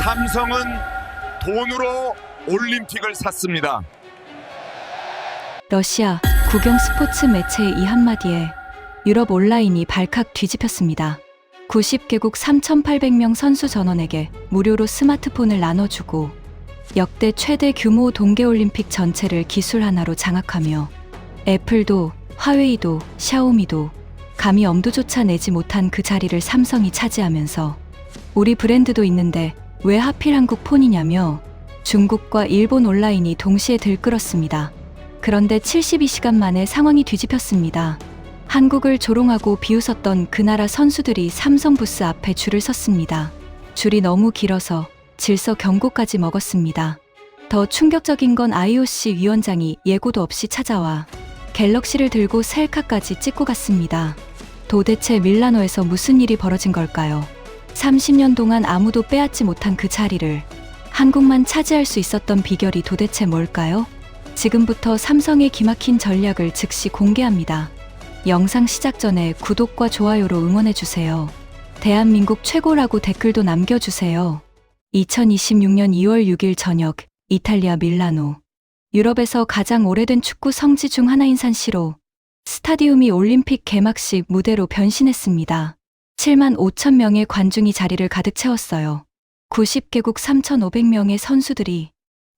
삼성은 돈으로 올림픽을 샀습니다. 러시아 국영 스포츠 매체의 이 한마디에 유럽 온라인이 발칵 뒤집혔습니다. 90개국 3,800명 선수 전원에게 무료로 스마트폰을 나눠주고 역대 최대 규모 동계올림픽 전체를 기술 하나로 장악하며 애플도 화웨이도 샤오미도 감히 엄두조차 내지 못한 그 자리를 삼성이 차지하면서 우리 브랜드도 있는데 왜 하필 한국 폰이냐며 중국과 일본 온라인이 동시에 들끓었습니다. 그런데 72시간 만에 상황이 뒤집혔습니다. 한국을 조롱하고 비웃었던 그 나라 선수들이 삼성 부스 앞에 줄을 섰습니다. 줄이 너무 길어서 질서 경고까지 먹었습니다. 더 충격적인 건 IOC 위원장이 예고도 없이 찾아와 갤럭시를 들고 셀카까지 찍고 갔습니다. 도대체 밀라노에서 무슨 일이 벌어진 걸까요? 30년 동안 아무도 빼앗지 못한 그 자리를 한국만 차지할 수 있었던 비결이 도대체 뭘까요? 지금부터 삼성의 기막힌 전략을 즉시 공개합니다. 영상 시작 전에 구독과 좋아요로 응원해주세요. 대한민국 최고라고 댓글도 남겨주세요. 2026년 2월 6일 저녁 이탈리아 밀라노. 유럽에서 가장 오래된 축구 성지 중 하나인 산시로 스타디움이 올림픽 개막식 무대로 변신했습니다. 7만 5천 명의 관중이 자리를 가득 채웠어요. 90개국 3,500명의 선수들이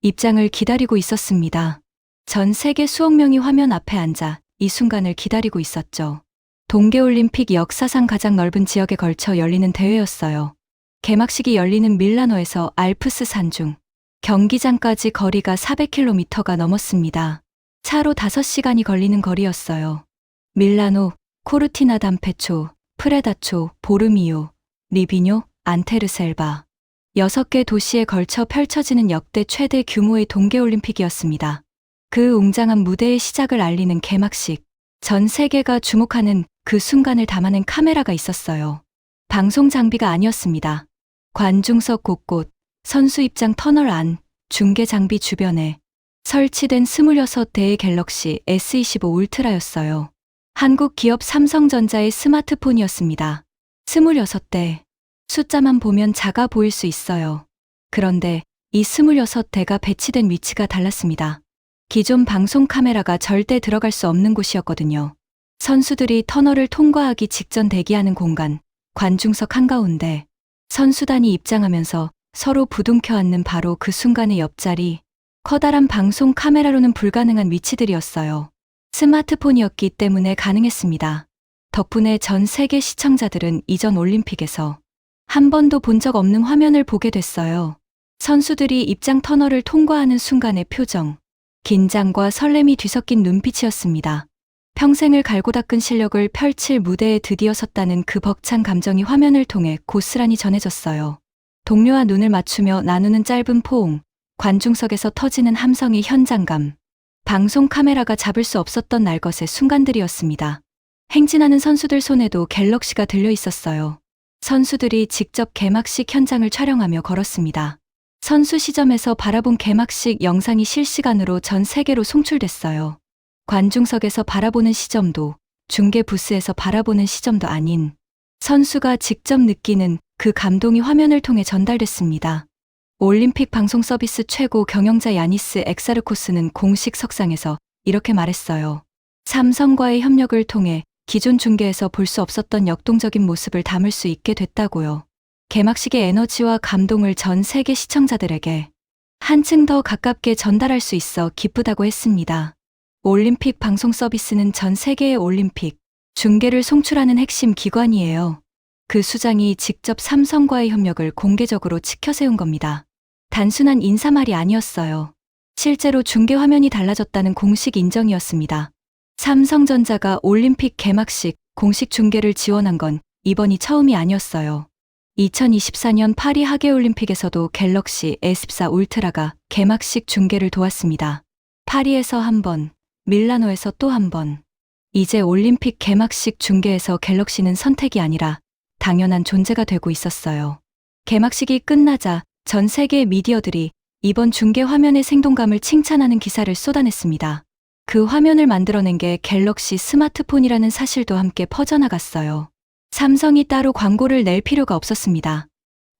입장을 기다리고 있었습니다. 전 세계 수억 명이 화면 앞에 앉아 이 순간을 기다리고 있었죠. 동계올림픽 역사상 가장 넓은 지역에 걸쳐 열리는 대회였어요. 개막식이 열리는 밀라노에서 알프스 산중, 경기장까지 거리가 400km가 넘었습니다. 차로 5시간이 걸리는 거리였어요. 밀라노, 코르티나 담페초, 프레다초, 보르미오, 리비뇨, 안테르셀바. 6개 도시에 걸쳐 펼쳐지는 역대 최대 규모의 동계올림픽이었습니다. 그 웅장한 무대의 시작을 알리는 개막식. 전 세계가 주목하는 그 순간을 담아낸 카메라가 있었어요. 방송 장비가 아니었습니다. 관중석 곳곳, 선수 입장 터널 안, 중계 장비 주변에 설치된 26대의 갤럭시 S25 울트라였어요. 한국 기업 삼성전자의 스마트폰이었습니다. 26대. 숫자만 보면 작아 보일 수 있어요. 그런데 이 26대가 배치된 위치가 달랐습니다. 기존 방송 카메라가 절대 들어갈 수 없는 곳이었거든요. 선수들이 터널을 통과하기 직전 대기하는 공간, 관중석 한가운데 선수단이 입장하면서 서로 부둥켜 앉는 바로 그 순간의 옆자리, 커다란 방송 카메라로는 불가능한 위치들이었어요. 스마트폰이었기 때문에 가능했습니다. 덕분에 전 세계 시청자들은 이전 올림픽에서 한 번도 본 적 없는 화면을 보게 됐어요. 선수들이 입장 터널을 통과하는 순간의 표정, 긴장과 설렘이 뒤섞인 눈빛이었습니다. 평생을 갈고 닦은 실력을 펼칠 무대에 드디어 섰다는 그 벅찬 감정이 화면을 통해 고스란히 전해졌어요. 동료와 눈을 맞추며 나누는 짧은 포옹, 관중석에서 터지는 함성의 현장감, 방송 카메라가 잡을 수 없었던 날것의 순간들이었습니다. 행진하는 선수들 손에도 갤럭시가 들려 있었어요. 선수들이 직접 개막식 현장을 촬영하며 걸었습니다. 선수 시점에서 바라본 개막식 영상이 실시간으로 전 세계로 송출됐어요. 관중석에서 바라보는 시점도, 중계 부스에서 바라보는 시점도 아닌 선수가 직접 느끼는 그 감동이 화면을 통해 전달됐습니다. 올림픽 방송 서비스 최고 경영자 야니스 엑사르코스는 공식 석상에서 이렇게 말했어요. 삼성과의 협력을 통해 기존 중계에서 볼 수 없었던 역동적인 모습을 담을 수 있게 됐다고요. 개막식의 에너지와 감동을 전 세계 시청자들에게 한층 더 가깝게 전달할 수 있어 기쁘다고 했습니다. 올림픽 방송 서비스는 전 세계의 올림픽 중계를 송출하는 핵심 기관이에요. 그 수장이 직접 삼성과의 협력을 공개적으로 치켜세운 겁니다. 단순한 인사말이 아니었어요. 실제로 중계 화면이 달라졌다는 공식 인정이었습니다. 삼성전자가 올림픽 개막식 공식 중계를 지원한 건 이번이 처음이 아니었어요. 2024년 파리 하계올림픽에서도 갤럭시 S14 울트라가 개막식 중계를 도왔습니다. 파리에서 한 번, 밀라노에서 또 한 번. 이제 올림픽 개막식 중계에서 갤럭시는 선택이 아니라 당연한 존재가 되고 있었어요. 개막식이 끝나자 전 세계 미디어들이 이번 중계 화면의 생동감을 칭찬하는 기사를 쏟아냈습니다. 그 화면을 만들어낸 게 갤럭시 스마트폰이라는 사실도 함께 퍼져나갔어요. 삼성이 따로 광고를 낼 필요가 없었습니다.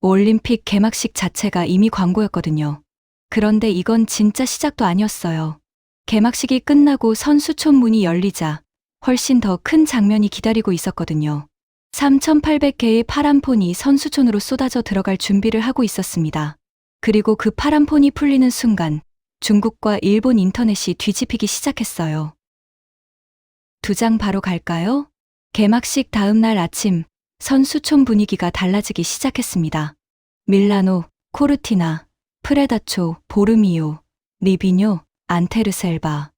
올림픽 개막식 자체가 이미 광고였거든요. 그런데 이건 진짜 시작도 아니었어요. 개막식이 끝나고 선수촌 문이 열리자 훨씬 더 큰 장면이 기다리고 있었거든요. 3,800개의 파란 폰이 선수촌으로 쏟아져 들어갈 준비를 하고 있었습니다. 그리고 그 파란 폰이 풀리는 순간 중국과 일본 인터넷이 뒤집히기 시작했어요. 2장 바로 갈까요? 개막식 다음 날 아침 선수촌 분위기가 달라지기 시작했습니다. 밀라노, 코르티나, 프레다초, 보르미오, 리비뇨, 안테르셀바.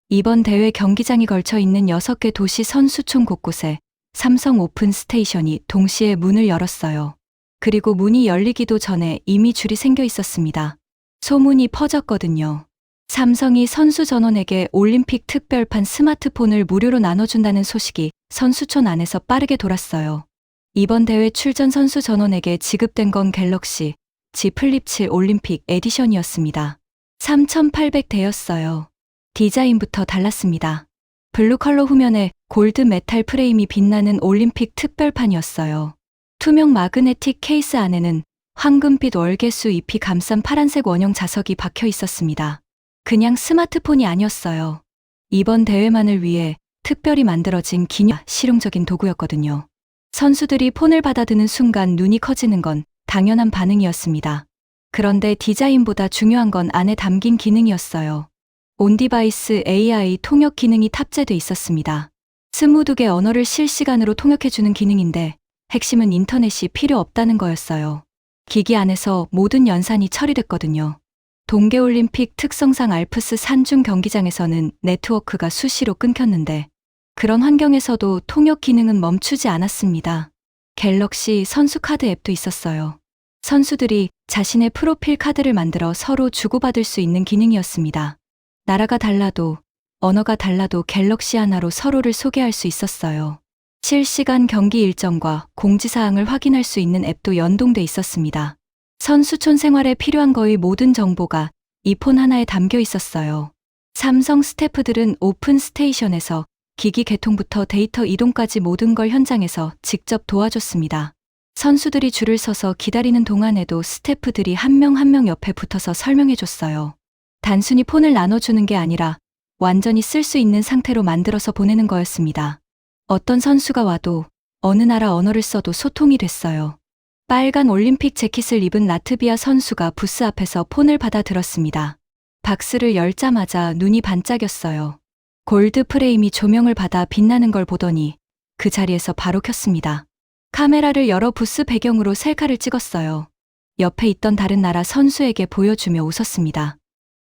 이번 대회 경기장이 걸쳐 있는 6개 도시 선수촌 곳곳에 삼성 오픈 스테이션이 동시에 문을 열었어요. 그리고 문이 열리기도 전에 이미 줄이 생겨 있었습니다. 소문이 퍼졌거든요. 삼성이 선수 전원에게 올림픽 특별판 스마트폰을 무료로 나눠준다는 소식이 선수촌 안에서 빠르게 돌았어요. 이번 대회 출전 선수 전원에게 지급된 건 갤럭시 Z 플립 7 올림픽 에디션이었습니다. 3,800대였어요. 디자인부터 달랐습니다. 블루 컬러 후면에 골드 메탈 프레임이 빛나는 올림픽 특별판이었어요. 투명 마그네틱 케이스 안에는 황금빛 월계수 잎이 감싼 파란색 원형 자석이 박혀 있었습니다. 그냥 스마트폰이 아니었어요. 이번 대회만을 위해 특별히 만들어진 기념 실용적인 도구였거든요. 선수들이 폰을 받아드는 순간 눈이 커지는 건 당연한 반응이었습니다. 그런데 디자인보다 중요한 건 안에 담긴 기능이었어요. 온디바이스 AI 통역 기능이 탑재돼 있었습니다. 20개 언어를 실시간으로 통역해주는 기능인데 핵심은 인터넷이 필요 없다는 거였어요. 기기 안에서 모든 연산이 처리됐거든요. 동계올림픽 특성상 알프스 산중 경기장에서는 네트워크가 수시로 끊겼는데 그런 환경에서도 통역 기능은 멈추지 않았습니다. 갤럭시 선수 카드 앱도 있었어요. 선수들이 자신의 프로필 카드를 만들어 서로 주고받을 수 있는 기능이었습니다. 나라가 달라도 언어가 달라도 갤럭시 하나로 서로를 소개할 수 있었어요. 실시간 경기 일정과 공지사항을 확인할 수 있는 앱도 연동돼 있었습니다. 선수촌 생활에 필요한 거의 모든 정보가 이 폰 하나에 담겨 있었어요. 삼성 스태프들은 오픈 스테이션에서 기기 개통부터 데이터 이동까지 모든 걸 현장에서 직접 도와줬습니다. 선수들이 줄을 서서 기다리는 동안에도 스태프들이 한 명 한 명 옆에 붙어서 설명해줬어요. 단순히 폰을 나눠주는 게 아니라 완전히 쓸 수 있는 상태로 만들어서 보내는 거였습니다. 어떤 선수가 와도 어느 나라 언어를 써도 소통이 됐어요. 빨간 올림픽 재킷을 입은 라트비아 선수가 부스 앞에서 폰을 받아 들었습니다. 박스를 열자마자 눈이 반짝였어요. 골드 프레임이 조명을 받아 빛나는 걸 보더니 그 자리에서 바로 켰습니다. 카메라를 열어 부스 배경으로 셀카를 찍었어요. 옆에 있던 다른 나라 선수에게 보여주며 웃었습니다.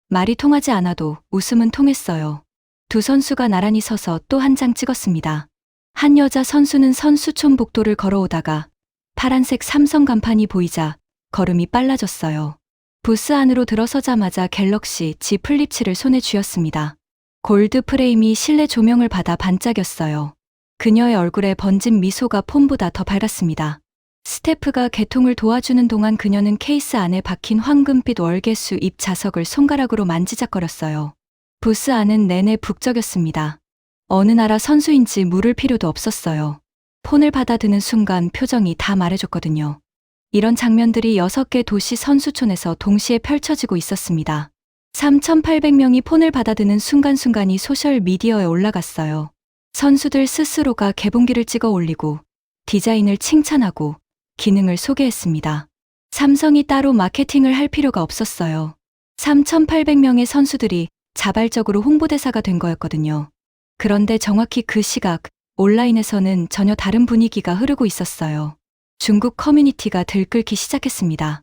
말이 통하지 않아도 웃음은 통했어요. 두 선수가 나란히 서서 또 한 장 찍었습니다. 한 여자 선수는 선수촌 복도를 걸어오다가 파란색 삼성 간판이 보이자 걸음이 빨라졌어요. 부스 안으로 들어서자마자 갤럭시 Z 플립 7을 손에 쥐었습니다. 골드 프레임이 실내 조명을 받아 반짝였어요. 그녀의 얼굴에 번진 미소가 폰보다 더 밝았습니다. 스태프가 개통을 도와주는 동안 그녀는 케이스 안에 박힌 황금빛 월계수 잎 자석을 손가락으로 만지작거렸어요. 부스 안은 내내 북적였습니다. 어느 나라 선수인지 물을 필요도 없었어요. 폰을 받아드는 순간 표정이 다 말해줬거든요. 이런 장면들이 6개 도시 선수촌에서 동시에 펼쳐지고 있었습니다. 3,800명이 폰을 받아드는 순간순간이 소셜미디어에 올라갔어요. 선수들 스스로가 개봉기를 찍어 올리고 디자인을 칭찬하고 기능을 소개했습니다. 삼성이 따로 마케팅을 할 필요가 없었어요. 3,800명의 선수들이 자발적으로 홍보대사가 된 거였거든요. 그런데 정확히 그 시각 온라인에서는 전혀 다른 분위기가 흐르고 있었어요. 중국 커뮤니티가 들끓기 시작했습니다.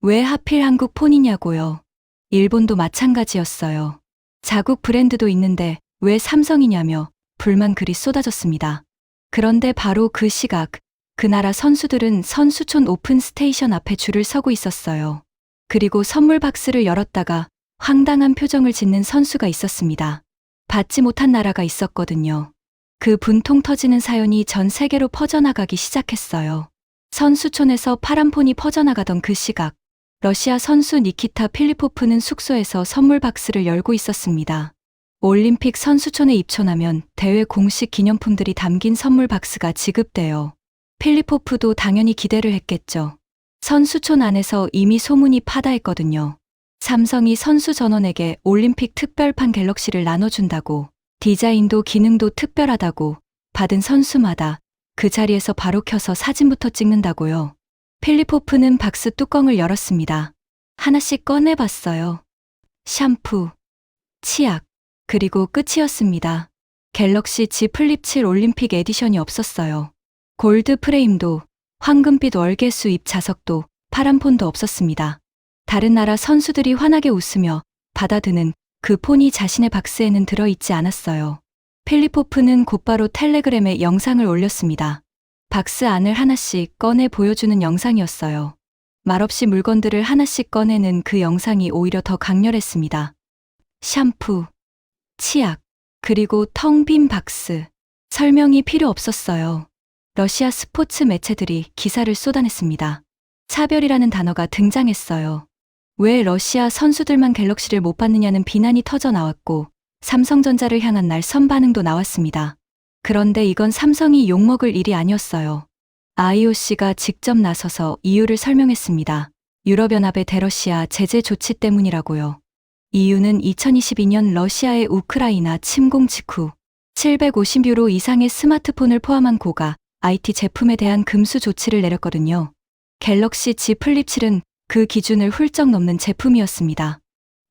왜 하필 한국 폰이냐고요. 일본도 마찬가지였어요. 자국 브랜드도 있는데 왜 삼성이냐며 불만 글이 쏟아졌습니다. 그런데 바로 그 시각, 그 나라 선수들은 선수촌 오픈 스테이션 앞에 줄을 서고 있었어요. 그리고 선물 박스를 열었다가 황당한 표정을 짓는 선수가 있었습니다. 받지 못한 나라가 있었거든요. 그 분통 터지는 사연이 전 세계로 퍼져나가기 시작했어요. 선수촌에서 파란 폰이 퍼져나가던 그 시각, 러시아 선수 니키타 필리포프는 숙소에서 선물 박스를 열고 있었습니다. 올림픽 선수촌에 입촌하면 대회 공식 기념품들이 담긴 선물 박스가 지급돼요. 필리포프도 당연히 기대를 했겠죠. 선수촌 안에서 이미 소문이 파다했거든요. 삼성이 선수 전원에게 올림픽 특별판 갤럭시를 나눠준다고, 디자인도 기능도 특별하다고, 받은 선수마다 그 자리에서 바로 켜서 사진부터 찍는다고요. 필리포프는 박스 뚜껑을 열었습니다. 하나씩 꺼내봤어요. 샴푸, 치약, 그리고 끝이었습니다. 갤럭시 Z 플립 7 올림픽 에디션이 없었어요. 골드 프레임도, 황금빛 월계수 입 자석도, 파란 폰도 없었습니다. 다른 나라 선수들이 환하게 웃으며 받아드는 그 폰이 자신의 박스에는 들어있지 않았어요. 필리포프는 곧바로 텔레그램에 영상을 올렸습니다. 박스 안을 하나씩 꺼내 보여주는 영상이었어요. 말없이 물건들을 하나씩 꺼내는 그 영상이 오히려 더 강렬했습니다. 샴푸, 치약, 그리고 텅 빈 박스. 설명이 필요 없었어요. 러시아 스포츠 매체들이 기사를 쏟아냈습니다. 차별이라는 단어가 등장했어요. 왜 러시아 선수들만 갤럭시를 못 받느냐는 비난이 터져 나왔고, 삼성전자를 향한 날선 반응도 나왔습니다. 그런데 이건 삼성이 욕먹을 일이 아니었어요. IOC가 직접 나서서 이유를 설명했습니다. 유럽연합의 대러시아 제재 조치 때문이라고요. 이유는 2022년 러시아의 우크라이나 침공 직후 750유로 이상의 스마트폰을 포함한 고가 IT 제품에 대한 금수 조치를 내렸거든요. 갤럭시 Z 플립 7은 그 기준을 훌쩍 넘는 제품이었습니다.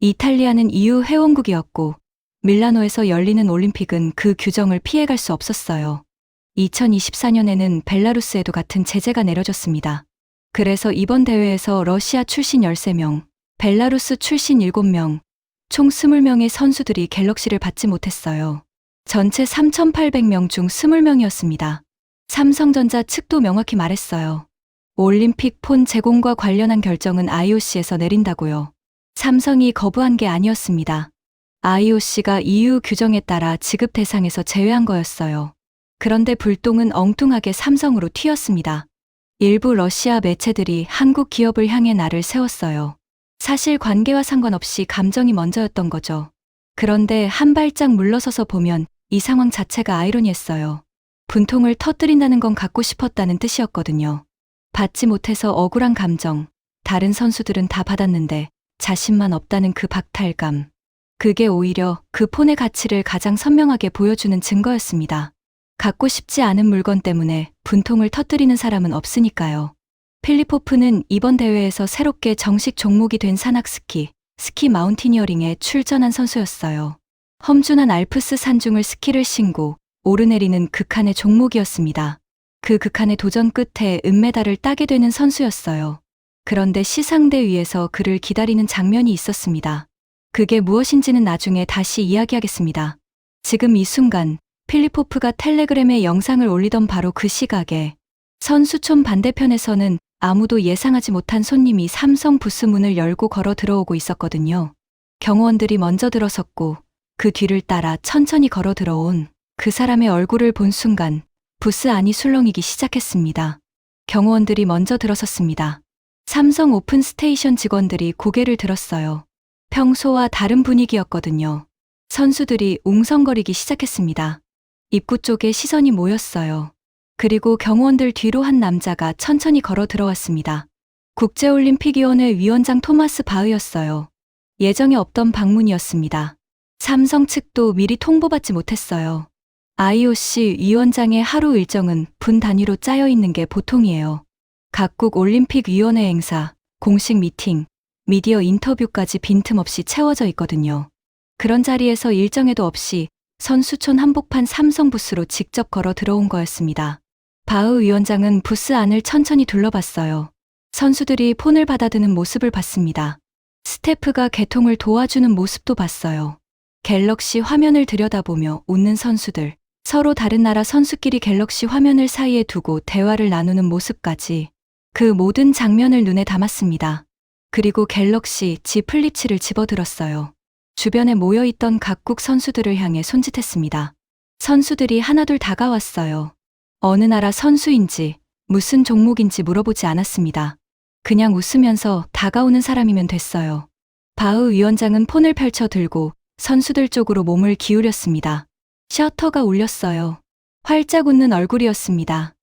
이탈리아는 EU 회원국이었고 밀라노에서 열리는 올림픽은 그 규정을 피해갈 수 없었어요. 2024년에는 벨라루스에도 같은 제재가 내려졌습니다. 그래서 이번 대회에서 러시아 출신 13명, 벨라루스 출신 7명, 총 20명의 선수들이 갤럭시를 받지 못했어요. 전체 3,800명 중 20명이었습니다. 삼성전자 측도 명확히 말했어요. 올림픽 폰 제공과 관련한 결정은 IOC에서 내린다고요. 삼성이 거부한 게 아니었습니다. IOC가 EU 규정에 따라 지급 대상에서 제외한 거였어요. 그런데 불똥은 엉뚱하게 삼성으로 튀었습니다. 일부 러시아 매체들이 한국 기업을 향해 날을 세웠어요. 사실 관계와 상관없이 감정이 먼저였던 거죠. 그런데 한 발짝 물러서서 보면 이 상황 자체가 아이러니했어요. 분통을 터뜨린다는 건 갖고 싶었다는 뜻이었거든요. 받지 못해서 억울한 감정, 다른 선수들은 다 받았는데 자신만 없다는 그 박탈감. 그게 오히려 그 폰의 가치를 가장 선명하게 보여주는 증거였습니다. 갖고 싶지 않은 물건 때문에 분통을 터뜨리는 사람은 없으니까요. 필리포프는 이번 대회에서 새롭게 정식 종목이 된 산악스키, 스키 마운티니어링에 출전한 선수였어요. 험준한 알프스 산중을 스키를 신고 오르내리는 극한의 종목이었습니다. 그 극한의 도전 끝에 은메달을 따게 되는 선수였어요. 그런데 시상대 위에서 그를 기다리는 장면이 있었습니다. 그게 무엇인지는 나중에 다시 이야기하겠습니다. 지금 이 순간 필리포프가 텔레그램에 영상을 올리던 바로 그 시각에 선수촌 반대편에서는 아무도 예상하지 못한 손님이 삼성 부스 문을 열고 걸어 들어오고 있었거든요. 경호원들이 먼저 들어섰고 그 뒤를 따라 천천히 걸어 들어온 그 사람의 얼굴을 본 순간 부스 안이 술렁이기 시작했습니다. 경호원들이 먼저 들어섰습니다. 삼성 오픈 스테이션 직원들이 고개를 들었어요. 평소와 다른 분위기였거든요. 선수들이 웅성거리기 시작했습니다. 입구 쪽에 시선이 모였어요. 그리고 경호원들 뒤로 한 남자가 천천히 걸어 들어왔습니다. 국제올림픽위원회 위원장 토마스 바흐였어요. 예정에 없던 방문이었습니다. 삼성 측도 미리 통보받지 못했어요. IOC 위원장의 하루 일정은 분 단위로 짜여 있는 게 보통이에요. 각국 올림픽위원회 행사, 공식 미팅, 미디어 인터뷰까지 빈틈없이 채워져 있거든요. 그런 자리에서 일정에도 없이 선수촌 한복판 삼성 부스로 직접 걸어 들어온 거였습니다. 바흐 위원장은 부스 안을 천천히 둘러봤어요. 선수들이 폰을 받아드는 모습을 봤습니다. 스태프가 개통을 도와주는 모습도 봤어요. 갤럭시 화면을 들여다보며 웃는 선수들, 서로 다른 나라 선수끼리 갤럭시 화면을 사이에 두고 대화를 나누는 모습까지 그 모든 장면을 눈에 담았습니다. 그리고 갤럭시 Z 플립 7을 집어들었어요. 주변에 모여있던 각국 선수들을 향해 손짓했습니다. 선수들이 하나둘 다가왔어요. 어느 나라 선수인지 무슨 종목인지 물어보지 않았습니다. 그냥 웃으면서 다가오는 사람이면 됐어요. 바흐 위원장은 폰을 펼쳐 들고 선수들 쪽으로 몸을 기울였습니다. 셔터가 울렸어요. 활짝 웃는 얼굴이었습니다.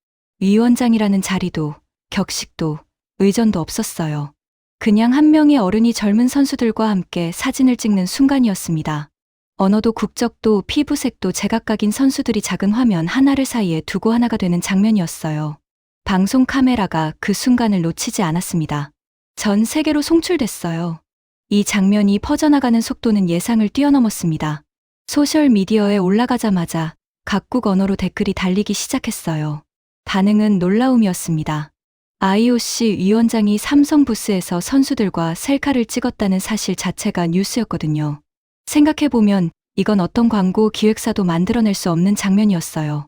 위원장이라는 자리도, 격식도, 의전도 없었어요. 그냥 한 명의 어른이 젊은 선수들과 함께 사진을 찍는 순간이었습니다. 언어도 국적도 피부색도 제각각인 선수들이 작은 화면 하나를 사이에 두고 하나가 되는 장면이었어요. 방송 카메라가 그 순간을 놓치지 않았습니다. 전 세계로 송출됐어요. 이 장면이 퍼져나가는 속도는 예상을 뛰어넘었습니다. 소셜미디어에 올라가자마자 각국 언어로 댓글이 달리기 시작했어요. 반응은 놀라움이었습니다. IOC 위원장이 삼성 부스에서 선수들과 셀카를 찍었다는 사실 자체가 뉴스였거든요. 생각해보면 이건 어떤 광고 기획사도 만들어낼 수 없는 장면이었어요.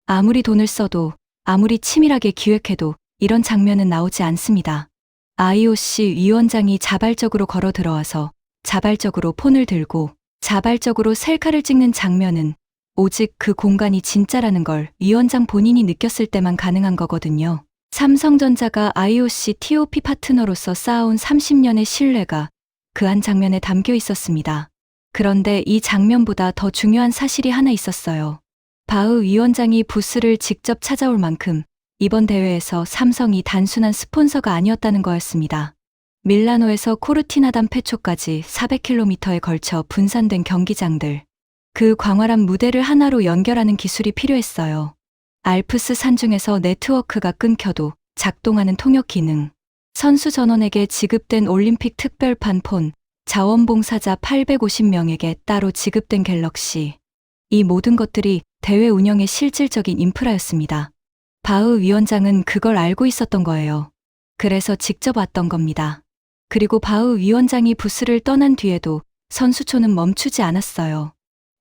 아무리 돈을 써도 아무리 치밀하게 기획해도 이런 장면은 나오지 않습니다. IOC 위원장이 자발적으로 걸어 들어와서 자발적으로 폰을 들고 자발적으로 셀카를 찍는 장면은 오직 그 공간이 진짜라는 걸 위원장 본인이 느꼈을 때만 가능한 거거든요. 삼성전자가 IOC TOP 파트너로서 쌓아온 30년의 신뢰가 그 한 장면에 담겨 있었습니다. 그런데 이 장면보다 더 중요한 사실이 하나 있었어요. 바흐 위원장이 부스를 직접 찾아올 만큼 이번 대회에서 삼성이 단순한 스폰서가 아니었다는 거였습니다. 밀라노에서 코르티나단 페초까지 400km에 걸쳐 분산된 경기장들. 그 광활한 무대를 하나로 연결하는 기술이 필요했어요. 알프스 산중에서 네트워크가 끊겨도 작동하는 통역 기능. 선수 전원에게 지급된 올림픽 특별판 폰, 자원봉사자 850명에게 따로 지급된 갤럭시. 이 모든 것들이 대회 운영의 실질적인 인프라였습니다. 바흐 위원장은 그걸 알고 있었던 거예요. 그래서 직접 왔던 겁니다. 그리고 바흐 위원장이 부스를 떠난 뒤에도 선수촌은 멈추지 않았어요.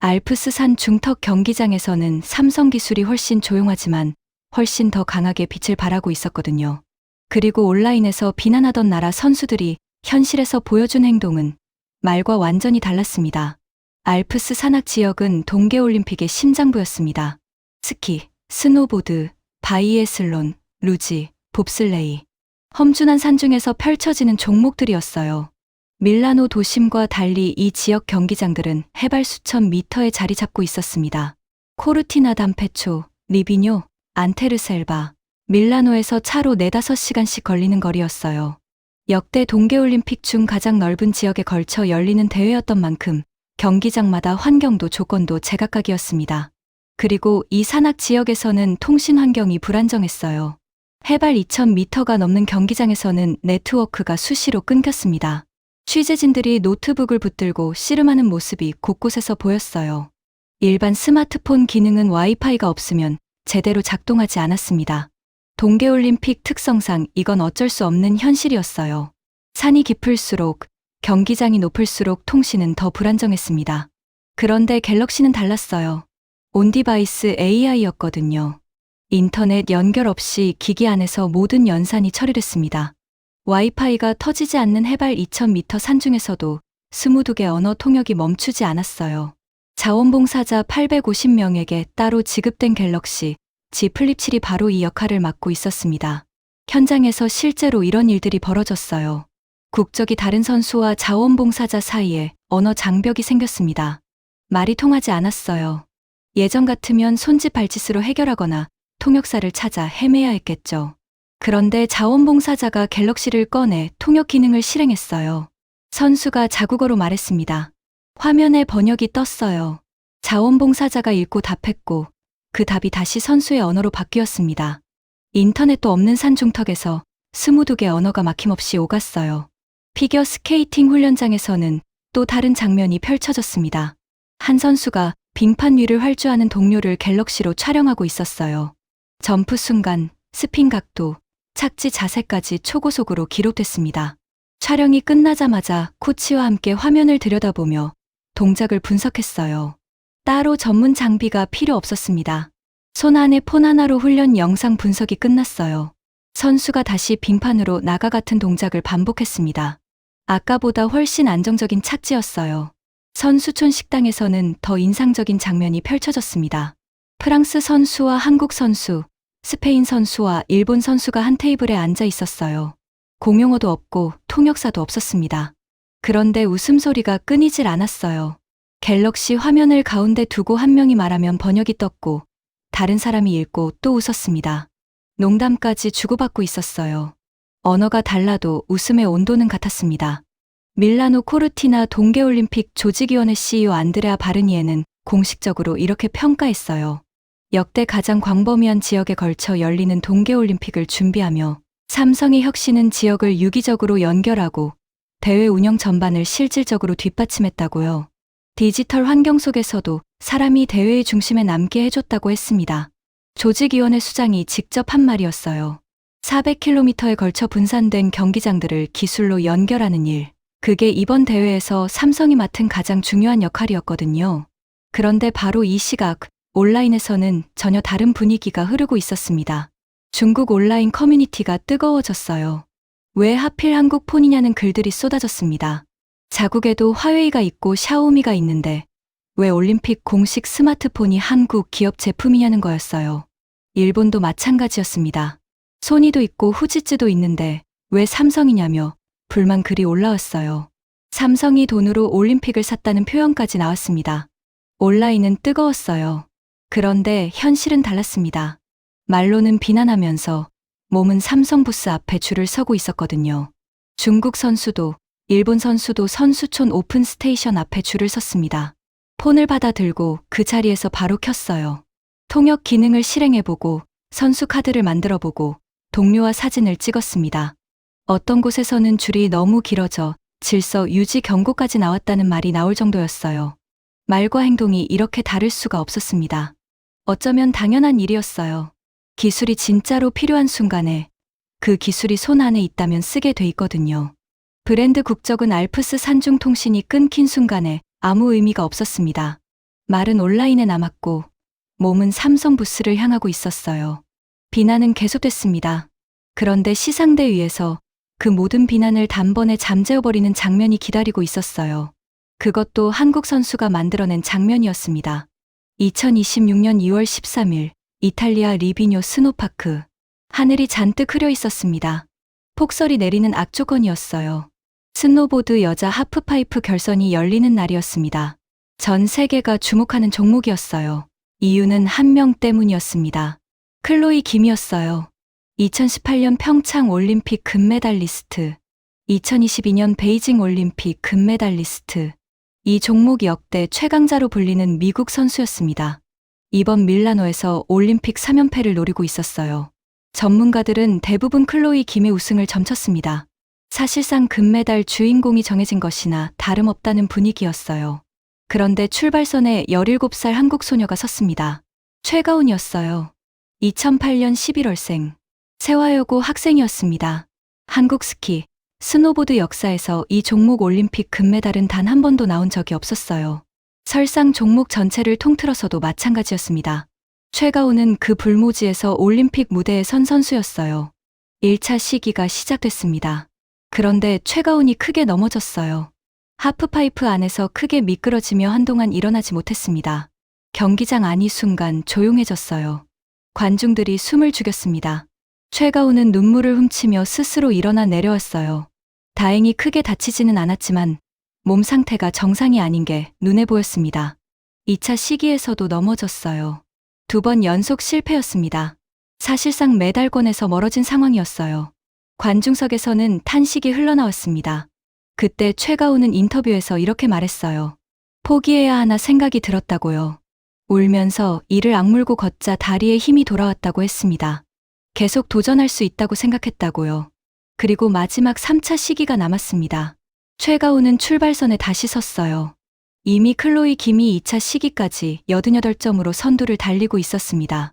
알프스 산 중턱 경기장에서는 삼성 기술이 훨씬 조용하지만 훨씬 더 강하게 빛을 발하고 있었거든요. 그리고 온라인에서 비난하던 나라 선수들이 현실에서 보여준 행동은 말과 완전히 달랐습니다. 알프스 산악 지역은 동계올림픽의 심장부였습니다. 스키, 스노보드, 바이애슬론, 루지, 봅슬레이. 험준한 산중에서 펼쳐지는 종목들이었어요. 밀라노 도심과 달리 이 지역 경기장들은 해발 수천 미터에 자리 잡고 있었습니다. 코르티나 담페초, 리비뇨, 안테르셀바, 밀라노에서 차로 4-5시간씩 걸리는 거리였어요. 역대 동계올림픽 중 가장 넓은 지역에 걸쳐 열리는 대회였던 만큼 경기장마다 환경도 조건도 제각각이었습니다. 그리고 이 산악 지역에서는 통신 환경이 불안정했어요. 해발 2000m가 넘는 경기장에서는 네트워크가 수시로 끊겼습니다. 취재진들이 노트북을 붙들고 씨름하는 모습이 곳곳에서 보였어요. 일반 스마트폰 기능은 와이파이가 없으면 제대로 작동하지 않았습니다. 동계올림픽 특성상 이건 어쩔 수 없는 현실이었어요. 산이 깊을수록, 경기장이 높을수록 통신은 더 불안정했습니다. 그런데 갤럭시는 달랐어요. 온디바이스 AI였거든요. 인터넷 연결 없이 기기 안에서 모든 연산이 처리됐습니다. 와이파이가 터지지 않는 해발 2000m 산 중에서도 22개 언어 통역이 멈추지 않았어요. 자원봉사자 850명에게 따로 지급된 갤럭시, G 플립 7이 바로 이 역할을 맡고 있었습니다. 현장에서 실제로 이런 일들이 벌어졌어요. 국적이 다른 선수와 자원봉사자 사이에 언어 장벽이 생겼습니다. 말이 통하지 않았어요. 예전 같으면 손짓 발짓으로 해결하거나 통역사를 찾아 헤매야 했겠죠. 그런데 자원봉사자가 갤럭시를 꺼내 통역 기능을 실행했어요. 선수가 자국어로 말했습니다. 화면에 번역이 떴어요. 자원봉사자가 읽고 답했고 그 답이 다시 선수의 언어로 바뀌었습니다. 인터넷도 없는 산 중턱에서 22개 언어가 막힘없이 오갔어요. 피겨 스케이팅 훈련장에서는 또 다른 장면이 펼쳐졌습니다. 한 선수가 빙판 위를 활주하는 동료를 갤럭시로 촬영하고 있었어요. 점프 순간, 스핀 각도, 착지 자세까지 초고속으로 기록됐습니다. 촬영이 끝나자마자 코치와 함께 화면을 들여다보며 동작을 분석했어요. 따로 전문 장비가 필요 없었습니다. 손 안에 폰 하나로 훈련 영상 분석이 끝났어요. 선수가 다시 빙판으로 나가 같은 동작을 반복했습니다. 아까보다 훨씬 안정적인 착지였어요. 선수촌 식당에서는 더 인상적인 장면이 펼쳐졌습니다. 프랑스 선수와 한국 선수, 스페인 선수와 일본 선수가 한 테이블에 앉아 있었어요. 공용어도 없고 통역사도 없었습니다. 그런데 웃음소리가 끊이질 않았어요. 갤럭시 화면을 가운데 두고 한 명이 말하면 번역이 떴고 다른 사람이 읽고 또 웃었습니다. 농담까지 주고받고 있었어요. 언어가 달라도 웃음의 온도는 같았습니다. 밀라노 코르티나 동계올림픽 조직위원회 CEO 안드레아 바르니에는 공식적으로 이렇게 평가했어요. 역대 가장 광범위한 지역에 걸쳐 열리는 동계올림픽을 준비하며 삼성의 혁신은 지역을 유기적으로 연결하고 대회 운영 전반을 실질적으로 뒷받침했다고요. 디지털 환경 속에서도 사람이 대회의 중심에 남게 해줬다고 했습니다. 조직위원회 수장이 직접 한 말이었어요. 400km에 걸쳐 분산된 경기장들을 기술로 연결하는 일. 그게 이번 대회에서 삼성이 맡은 가장 중요한 역할이었거든요. 그런데 바로 이 시각, 온라인에서는 전혀 다른 분위기가 흐르고 있었습니다. 중국 온라인 커뮤니티가 뜨거워졌어요. 왜 하필 한국 폰이냐는 글들이 쏟아졌습니다. 자국에도 화웨이가 있고 샤오미가 있는데 왜 올림픽 공식 스마트폰이 한국 기업 제품이냐는 거였어요. 일본도 마찬가지였습니다. 소니도 있고 후지츠도 있는데 왜 삼성이냐며 불만 글이 올라왔어요. 삼성이 돈으로 올림픽을 샀다는 표현까지 나왔습니다. 온라인은 뜨거웠어요. 그런데 현실은 달랐습니다. 말로는 비난하면서 몸은 삼성 부스 앞에 줄을 서고 있었거든요. 중국 선수도 일본 선수도 선수촌 오픈 스테이션 앞에 줄을 섰습니다. 폰을 받아 들고 그 자리에서 바로 켰어요. 통역 기능을 실행해보고 선수 카드를 만들어보고 동료와 사진을 찍었습니다. 어떤 곳에서는 줄이 너무 길어져 질서 유지 경고까지 나왔다는 말이 나올 정도였어요. 말과 행동이 이렇게 다를 수가 없었습니다. 어쩌면 당연한 일이었어요. 기술이 진짜로 필요한 순간에 그 기술이 손 안에 있다면 쓰게 돼 있거든요. 브랜드 국적은 알프스 산중통신이 끊긴 순간에 아무 의미가 없었습니다. 말은 온라인에 남았고 몸은 삼성 부스를 향하고 있었어요. 비난은 계속됐습니다. 그런데 시상대 위에서 그 모든 비난을 단번에 잠재워버리는 장면이 기다리고 있었어요. 그것도 한국 선수가 만들어낸 장면이었습니다. 2026년 2월 13일 이탈리아 리비뇨 스노파크. 하늘이 잔뜩 흐려 있었습니다. 폭설이 내리는 악조건이었어요. 스노보드 여자 하프파이프 결선이 열리는 날이었습니다. 전 세계가 주목하는 종목이었어요. 이유는 한 명 때문이었습니다. 클로이 김이었어요. 2018년 평창 올림픽 금메달리스트, 2022년 베이징 올림픽 금메달리스트. 이 종목 역대 최강자로 불리는 미국 선수였습니다. 이번 밀라노에서 올림픽 3연패를 노리고 있었어요. 전문가들은 대부분 클로이 김의 우승을 점쳤습니다. 사실상 금메달 주인공이 정해진 것이나 다름없다는 분위기였어요. 그런데 출발선에 17살 한국 소녀가 섰습니다. 최가운이었어요. 2008년 11월생. 세화여고 학생이었습니다. 한국 스키, 스노보드 역사에서 이 종목 올림픽 금메달은 단 한 번도 나온 적이 없었어요. 설상 종목 전체를 통틀어서도 마찬가지였습니다. 최가운은 그 불모지에서 올림픽 무대에 선 선수였어요. 1차 시기가 시작됐습니다. 그런데 최가운이 크게 넘어졌어요. 하프파이프 안에서 크게 미끄러지며 한동안 일어나지 못했습니다. 경기장 안이 순간 조용해졌어요. 관중들이 숨을 죽였습니다. 최가운은 눈물을 훔치며 스스로 일어나 내려왔어요. 다행히 크게 다치지는 않았지만 몸 상태가 정상이 아닌 게 눈에 보였습니다. 2차 시기에서도 넘어졌어요. 2번 연속 실패였습니다. 사실상 메달권에서 멀어진 상황이었어요. 관중석에서는 탄식이 흘러나왔습니다. 그때 최가운은 인터뷰에서 이렇게 말했어요. 포기해야 하나 생각이 들었다고요. 울면서 이를 악물고 걷자 다리에 힘이 돌아왔다고 했습니다. 계속 도전할 수 있다고 생각했다고요. 그리고 마지막 3차 시기가 남았습니다. 최가운은 출발선에 다시 섰어요. 이미 클로이 김이 2차 시기까지 88점으로 선두를 달리고 있었습니다.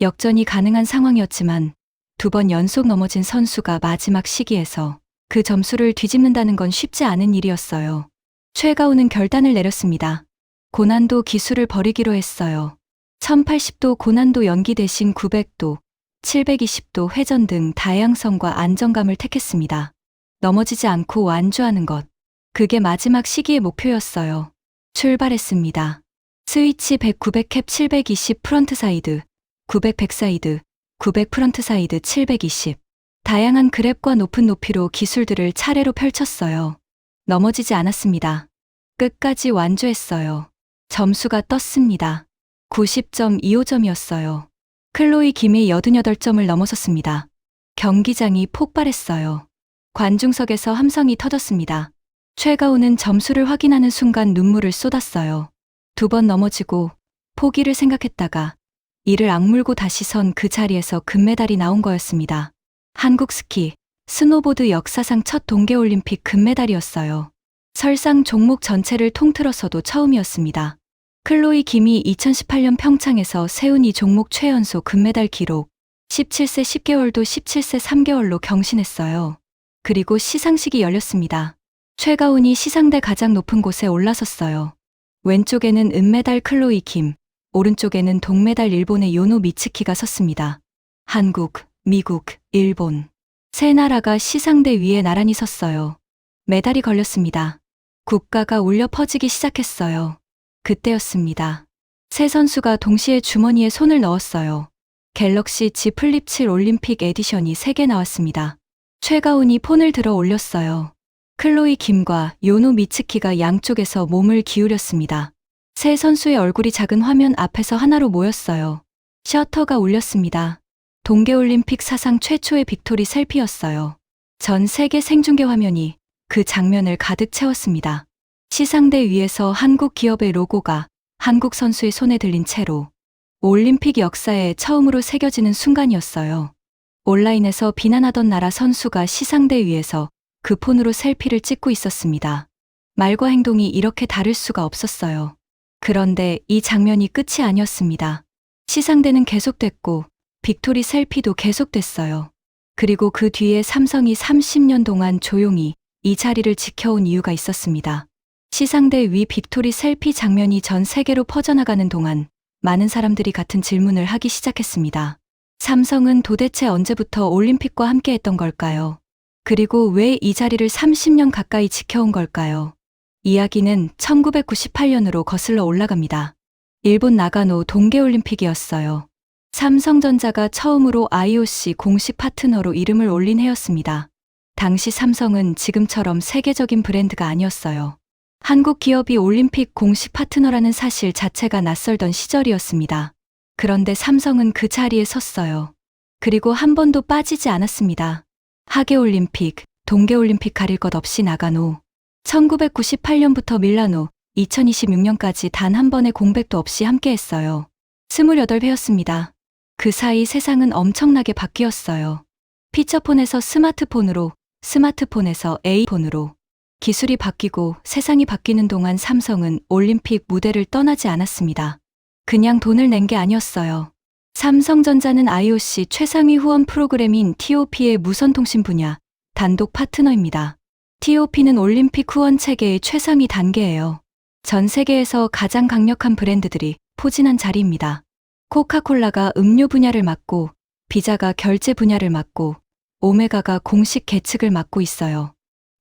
역전이 가능한 상황이었지만 2번 연속 넘어진 선수가 마지막 시기에서 그 점수를 뒤집는다는 건 쉽지 않은 일이었어요. 최가운은 결단을 내렸습니다. 고난도 기술을 버리기로 했어요. 1080도 고난도 연기 대신 900도, 720도 회전 등 다양성과 안정감을 택했습니다. 넘어지지 않고 완주하는 것. 그게 마지막 시기의 목표였어요. 출발했습니다. 스위치 100, 900 캡 720 프런트 사이드, 900 백사이드, 900 프런트 사이드 720. 다양한 그랩과 높은 높이로 기술들을 차례로 펼쳤어요. 넘어지지 않았습니다. 끝까지 완주했어요. 점수가 떴습니다. 90.25점이었어요. 클로이 김이 88점을 넘어섰습니다. 경기장이 폭발했어요. 관중석에서 함성이 터졌습니다. 최가훈은 점수를 확인하는 순간 눈물을 쏟았어요. 2번 넘어지고 포기를 생각했다가 이를 악물고 다시 선 그 자리에서 금메달이 나온 거였습니다. 한국 스키, 스노보드 역사상 첫 동계올림픽 금메달이었어요. 설상 종목 전체를 통틀어서도 처음이었습니다. 클로이 김이 2018년 평창에서 세운 이 종목 최연소 금메달 기록, 17세 10개월도 17세 3개월로 경신했어요. 그리고 시상식이 열렸습니다. 최가훈이 시상대 가장 높은 곳에 올라섰어요. 왼쪽에는 은메달 클로이 김, 오른쪽에는 동메달 일본의 요노 미츠키가 섰습니다. 한국, 미국, 일본. 세 나라가 시상대 위에 나란히 섰어요. 메달이 걸렸습니다. 국가가 울려 퍼지기 시작했어요. 그때였습니다. 세 선수가 동시에 주머니에 손을 넣었어요. 갤럭시 Z 플립 7 올림픽 에디션이 3개 나왔습니다. 최가훈이 폰을 들어 올렸어요. 클로이 김과 요노 미츠키가 양쪽에서 몸을 기울였습니다. 세 선수의 얼굴이 작은 화면 앞에서 하나로 모였어요. 셔터가 울렸습니다. 동계올림픽 사상 최초의 빅토리 셀피였어요. 전 세계 생중계 화면이 그 장면을 가득 채웠습니다. 시상대 위에서 한국 기업의 로고가 한국 선수의 손에 들린 채로 올림픽 역사에 처음으로 새겨지는 순간이었어요. 온라인에서 비난하던 나라 선수가 시상대 위에서 그 폰으로 셀피를 찍고 있었습니다. 말과 행동이 이렇게 다를 수가 없었어요. 그런데 이 장면이 끝이 아니었습니다. 시상대는 계속됐고 빅토리 셀피도 계속됐어요. 그리고 그 뒤에 삼성이 30년 동안 조용히 이 자리를 지켜온 이유가 있었습니다. 시상대 위 빅토리 셀피 장면이 전 세계로 퍼져나가는 동안 많은 사람들이 같은 질문을 하기 시작했습니다. 삼성은 도대체 언제부터 올림픽과 함께했던 걸까요? 그리고 왜 이 자리를 30년 가까이 지켜온 걸까요? 이야기는 1998년으로 거슬러 올라갑니다. 일본 나가노 동계올림픽이었어요. 삼성전자가 처음으로 IOC 공식 파트너로 이름을 올린 해였습니다. 당시 삼성은 지금처럼 세계적인 브랜드가 아니었어요. 한국 기업이 올림픽 공식 파트너라는 사실 자체가 낯설던 시절이었습니다. 그런데 삼성은 그 자리에 섰어요. 그리고 한 번도 빠지지 않았습니다. 하계올림픽, 동계올림픽 가릴 것 없이 나가노. 1998년부터 밀라노, 2026년까지 단 한 번의 공백도 없이 함께했어요. 28회였습니다. 그 사이 세상은 엄청나게 바뀌었어요. 피처폰에서 스마트폰으로, 스마트폰에서 A폰으로. 기술이 바뀌고 세상이 바뀌는 동안 삼성은 올림픽 무대를 떠나지 않았습니다. 그냥 돈을 낸 게 아니었어요. 삼성전자는 IOC 최상위 후원 프로그램인 TOP의 무선통신 분야 단독 파트너입니다. TOP는 올림픽 후원 체계의 최상위 단계예요. 전 세계에서 가장 강력한 브랜드들이 포진한 자리입니다. 코카콜라가 음료 분야를 맡고, 비자가 결제 분야를 맡고, 오메가가 공식 계측을 맡고 있어요.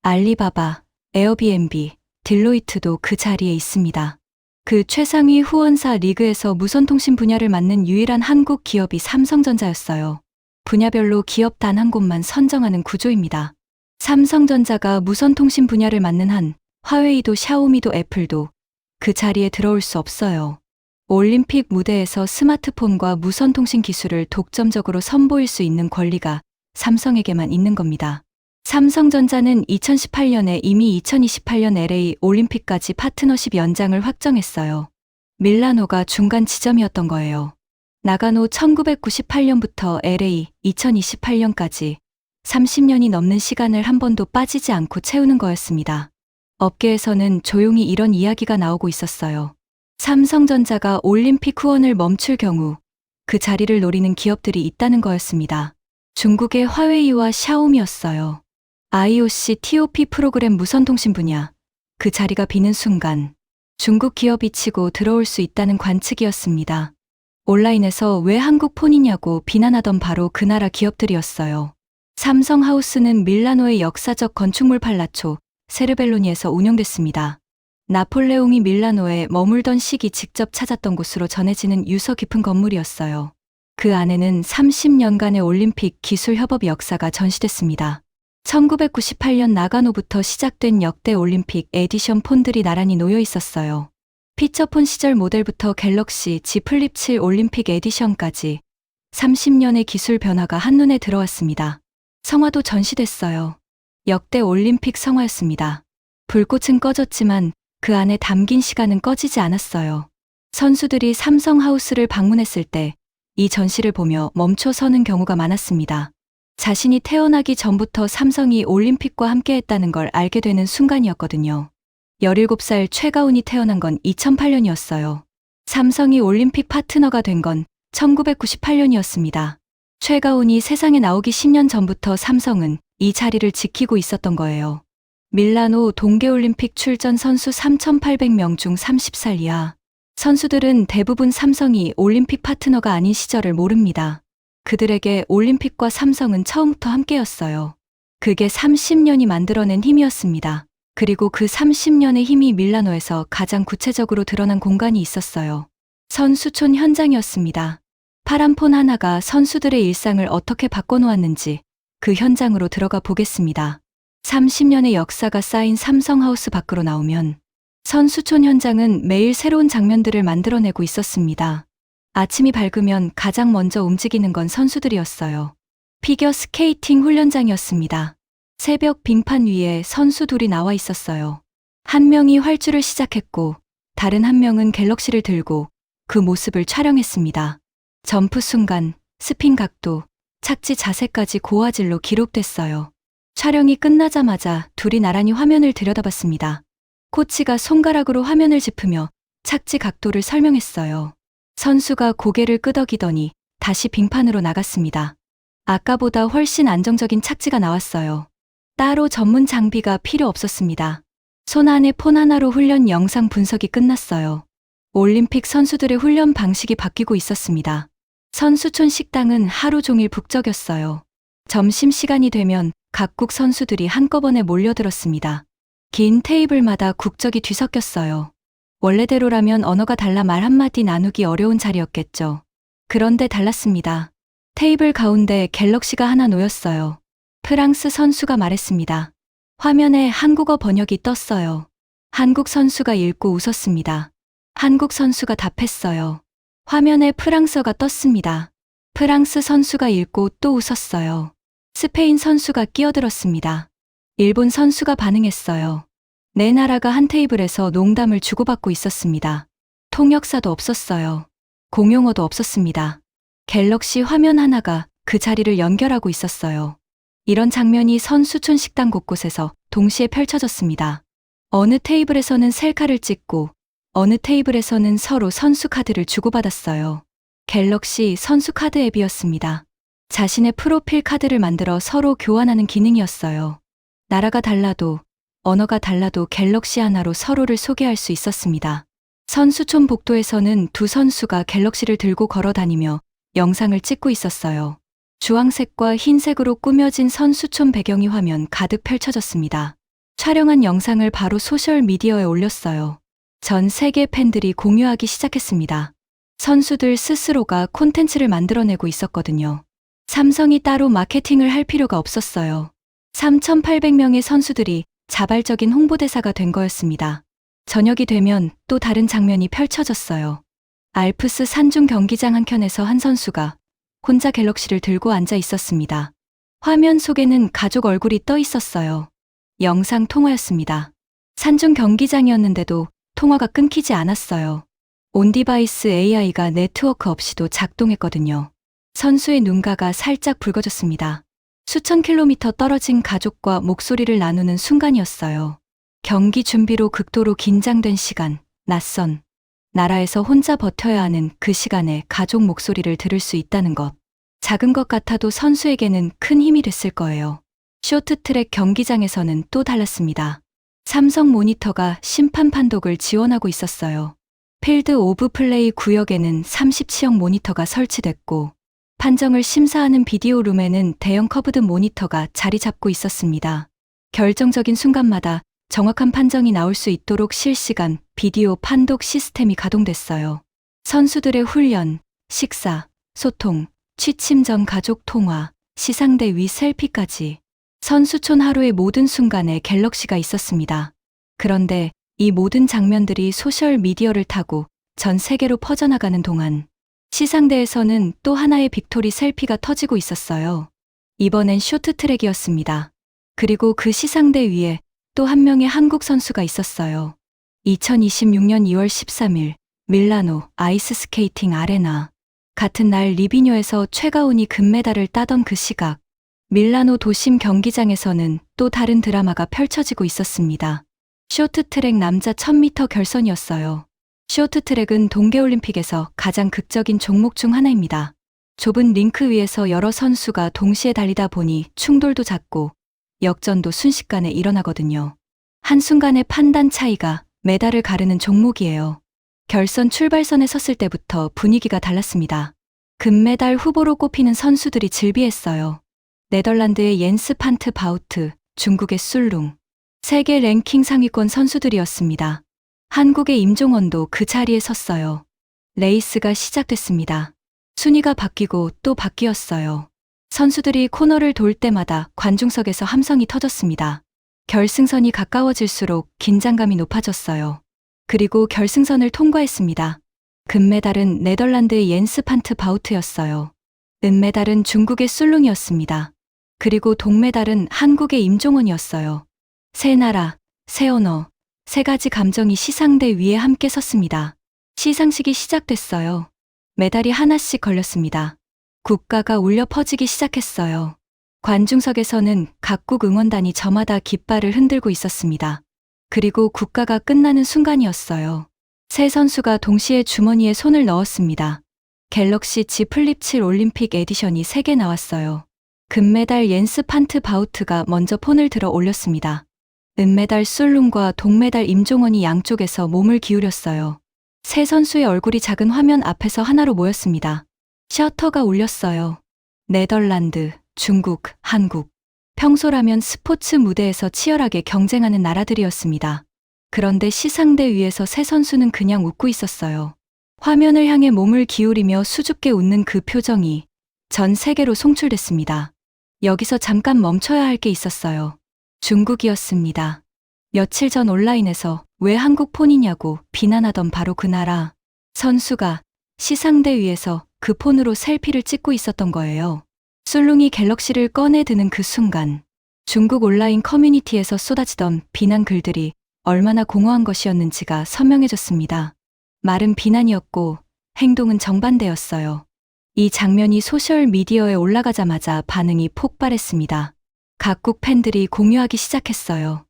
알리바바, 에어비앤비, 딜로이트도 그 자리에 있습니다. 그 최상위 후원사 리그에서 무선통신 분야를 맡는 유일한 한국 기업이 삼성전자였어요. 분야별로 기업 단 한 곳만 선정하는 구조입니다. 삼성전자가 무선통신 분야를 맡는 한 화웨이도 샤오미도 애플도 그 자리에 들어올 수 없어요. 올림픽 무대에서 스마트폰과 무선통신 기술을 독점적으로 선보일 수 있는 권리가 삼성에게만 있는 겁니다. 삼성전자는 2018년에 이미 2028년 LA 올림픽까지 파트너십 연장을 확정했어요. 밀라노가 중간 지점이었던 거예요. 나가노 1998년부터 LA 2028년까지 30년이 넘는 시간을 한 번도 빠지지 않고 채우는 거였습니다. 업계에서는 조용히 이런 이야기가 나오고 있었어요. 삼성전자가 올림픽 후원을 멈출 경우 그 자리를 노리는 기업들이 있다는 거였습니다. 중국의 화웨이와 샤오미였어요. IOC TOP 프로그램 무선통신 분야, 그 자리가 비는 순간 중국 기업이 치고 들어올 수 있다는 관측이었습니다. 온라인에서 왜 한국 폰이냐고 비난하던 바로 그 나라 기업들이었어요. 삼성하우스는 밀라노의 역사적 건축물 팔라초 세르벨로니에서 운영됐습니다. 나폴레옹이 밀라노에 머물던 시기 직접 찾았던 곳으로 전해지는 유서 깊은 건물이었어요. 그 안에는 30년간의 올림픽 기술 협업 역사가 전시됐습니다. 1998년 나가노부터 시작된 역대 올림픽 에디션 폰들이 나란히 놓여 있었어요. 피처폰 시절 모델부터 갤럭시 Z 플립 7 올림픽 에디션까지 30년의 기술 변화가 한눈에 들어왔습니다. 성화도 전시됐어요. 역대 올림픽 성화였습니다. 불꽃은 꺼졌지만 그 안에 담긴 시간은 꺼지지 않았어요. 선수들이 삼성하우스를 방문했을 때 이 전시를 보며 멈춰 서는 경우가 많았습니다. 자신이 태어나기 전부터 삼성이 올림픽과 함께했다는 걸 알게 되는 순간이었거든요. 17살 최가훈이 태어난 건 2008년이었어요. 삼성이 올림픽 파트너가 된 건 1998년이었습니다. 최가훈이 세상에 나오기 10년 전부터 삼성은 이 자리를 지키고 있었던 거예요. 밀라노 동계올림픽 출전 선수 3,800명 중 30살 이하. 선수들은 대부분 삼성이 올림픽 파트너가 아닌 시절을 모릅니다. 그들에게 올림픽과 삼성은 처음부터 함께였어요. 그게 30년이 만들어낸 힘이었습니다. 그리고 그 30년의 힘이 밀라노에서 가장 구체적으로 드러난 공간이 있었어요. 선수촌 현장이었습니다. 파란 폰 하나가 선수들의 일상을 어떻게 바꿔놓았는지 그 현장으로 들어가 보겠습니다. 30년의 역사가 쌓인 삼성하우스 밖으로 나오면 선수촌 현장은 매일 새로운 장면들을 만들어내고 있었습니다. 아침이 밝으면 가장 먼저 움직이는 건 선수들이었어요. 피겨 스케이팅 훈련장이었습니다. 새벽 빙판 위에 선수 둘이 나와 있었어요. 한 명이 활주를 시작했고 다른 한 명은 갤럭시를 들고 그 모습을 촬영했습니다. 점프 순간, 스핀 각도, 착지 자세까지 고화질로 기록됐어요. 촬영이 끝나자마자 둘이 나란히 화면을 들여다봤습니다. 코치가 손가락으로 화면을 짚으며 착지 각도를 설명했어요. 선수가 고개를 끄덕이더니 다시 빙판으로 나갔습니다. 아까보다 훨씬 안정적인 착지가 나왔어요. 따로 전문 장비가 필요 없었습니다. 손 안에 폰 하나로 훈련 영상 분석이 끝났어요. 올림픽 선수들의 훈련 방식이 바뀌고 있었습니다. 선수촌 식당은 하루 종일 북적였어요. 점심시간이 되면 각국 선수들이 한꺼번에 몰려들었습니다. 긴 테이블마다 국적이 뒤섞였어요. 원래대로라면 언어가 달라 말 한마디 나누기 어려운 자리였겠죠. 그런데 달랐습니다. 테이블 가운데 갤럭시가 하나 놓였어요. 프랑스 선수가 말했습니다. 화면에 한국어 번역이 떴어요. 한국 선수가 읽고 웃었습니다. 한국 선수가 답했어요. 화면에 프랑스어가 떴습니다. 프랑스 선수가 읽고 또 웃었어요. 스페인 선수가 끼어들었습니다. 일본 선수가 반응했어요. 네 나라가 한 테이블에서 농담을 주고받고 있었습니다. 통역사도 없었어요. 공용어도 없었습니다. 갤럭시 화면 하나가 그 자리를 연결하고 있었어요. 이런 장면이 선수촌 식당 곳곳에서 동시에 펼쳐졌습니다. 어느 테이블에서는 셀카를 찍고 어느 테이블에서는 서로 선수 카드를 주고받았어요. 갤럭시 선수 카드 앱이었습니다. 자신의 프로필 카드를 만들어 서로 교환하는 기능이었어요. 나라가 달라도 언어가 달라도 갤럭시 하나로 서로를 소개할 수 있었습니다. 선수촌 복도에서는 두 선수가 갤럭시를 들고 걸어 다니며 영상을 찍고 있었어요. 주황색과 흰색으로 꾸며진 선수촌 배경이 화면 가득 펼쳐졌습니다. 촬영한 영상을 바로 소셜미디어에 올렸어요. 전 세계 팬들이 공유하기 시작했습니다. 선수들 스스로가 콘텐츠를 만들어내고 있었거든요. 삼성이 따로 마케팅을 할 필요가 없었어요. 3,800명의 선수들이 자발적인 홍보대사가 된 거였습니다. 저녁이 되면 또 다른 장면이 펼쳐졌어요. 알프스 산중 경기장 한켠에서 한 선수가 혼자 갤럭시를 들고 앉아 있었습니다. 화면 속에는 가족 얼굴이 떠 있었어요. 영상 통화였습니다. 산중 경기장이었는데도 통화가 끊기지 않았어요. 온디바이스 AI가 네트워크 없이도 작동했거든요. 선수의 눈가가 살짝 붉어졌습니다. 수천 킬로미터 떨어진 가족과 목소리를 나누는 순간이었어요. 경기 준비로 극도로 긴장된 시간, 낯선 나라에서 혼자 버텨야 하는 그 시간에 가족 목소리를 들을 수 있다는 것. 작은 것 같아도 선수에게는 큰 힘이 됐을 거예요. 쇼트트랙 경기장에서는 또 달랐습니다. 삼성 모니터가 심판 판독을 지원하고 있었어요. 필드 오브 플레이 구역에는 37형 모니터가 설치됐고 판정을 심사하는 비디오 룸에는 대형 커브드 모니터가 자리 잡고 있었습니다. 결정적인 순간마다 정확한 판정이 나올 수 있도록 실시간 비디오 판독 시스템이 가동됐어요. 선수들의 훈련, 식사, 소통, 취침 전 가족 통화, 시상대 위 셀피까지 선수촌 하루의 모든 순간에 갤럭시가 있었습니다. 그런데 이 모든 장면들이 소셜 미디어를 타고 전 세계로 퍼져나가는 동안 시상대에서는 또 하나의 빅토리 셀피가 터지고 있었어요. 이번엔 쇼트트랙이었습니다. 그리고 그 시상대 위에 또 한 명의 한국 선수가 있었어요. 2026년 2월 13일 밀라노 아이스 스케이팅 아레나. 같은 날 리비뇨에서 최가온이 금메달을 따던 그 시각, 밀라노 도심 경기장에서는 또 다른 드라마가 펼쳐지고 있었습니다. 쇼트트랙 남자 1000m 결선이었어요. 쇼트트랙은 동계올림픽에서 가장 극적인 종목 중 하나입니다. 좁은 링크 위에서 여러 선수가 동시에 달리다 보니 충돌도 잦고 역전도 순식간에 일어나거든요. 한순간의 판단 차이가 메달을 가르는 종목이에요. 결선 출발선에 섰을 때부터 분위기가 달랐습니다. 금메달 후보로 꼽히는 선수들이 즐비했어요. 네덜란드의 옌스 판트 바우트, 중국의 술룽, 세계 랭킹 상위권 선수들이었습니다. 한국의 임종원도 그 자리에 섰어요. 레이스가 시작됐습니다. 순위가 바뀌고 또 바뀌었어요. 선수들이 코너를 돌 때마다 관중석에서 함성이 터졌습니다. 결승선이 가까워질수록 긴장감이 높아졌어요. 그리고 결승선을 통과했습니다. 금메달은 네덜란드의 옌스 판트 바우트였어요. 은메달은 중국의 술룽이었습니다. 그리고 동메달은 한국의 임종원이었어요. 세 나라, 세 언어, 세 가지 감정이 시상대 위에 함께 섰습니다. 시상식이 시작됐어요. 메달이 하나씩 걸렸습니다. 국가가 울려 퍼지기 시작했어요. 관중석에서는 각국 응원단이 저마다 깃발을 흔들고 있었습니다. 그리고 국가가 끝나는 순간이었어요. 세 선수가 동시에 주머니에 손을 넣었습니다. 갤럭시 Z 플립 7 올림픽 에디션이 3개 나왔어요. 금메달 옌스 판트 바우트가 먼저 폰을 들어 올렸습니다. 은메달 술룽과 동메달 임종원이 양쪽에서 몸을 기울였어요. 세 선수의 얼굴이 작은 화면 앞에서 하나로 모였습니다. 셔터가 울렸어요. 네덜란드, 중국, 한국. 평소라면 스포츠 무대에서 치열하게 경쟁하는 나라들이었습니다. 그런데 시상대 위에서 세 선수는 그냥 웃고 있었어요. 화면을 향해 몸을 기울이며 수줍게 웃는 그 표정이 전 세계로 송출됐습니다. 여기서 잠깐 멈춰야 할 게 있었어요. 중국이었습니다. 며칠 전 온라인에서 왜 한국 폰이냐고 비난하던 바로 그 나라. 선수가 시상대 위에서 그 폰으로 셀피를 찍고 있었던 거예요. 술룽이 갤럭시를 꺼내 드는 그 순간, 중국 온라인 커뮤니티에서 쏟아지던 비난 글들이 얼마나 공허한 것이었는지가 선명해졌습니다. 말은 비난이었고 행동은 정반대였어요. 이 장면이 소셜미디어에 올라가자마자 반응이 폭발했습니다. 각국 팬들이 공유하기 시작했어요.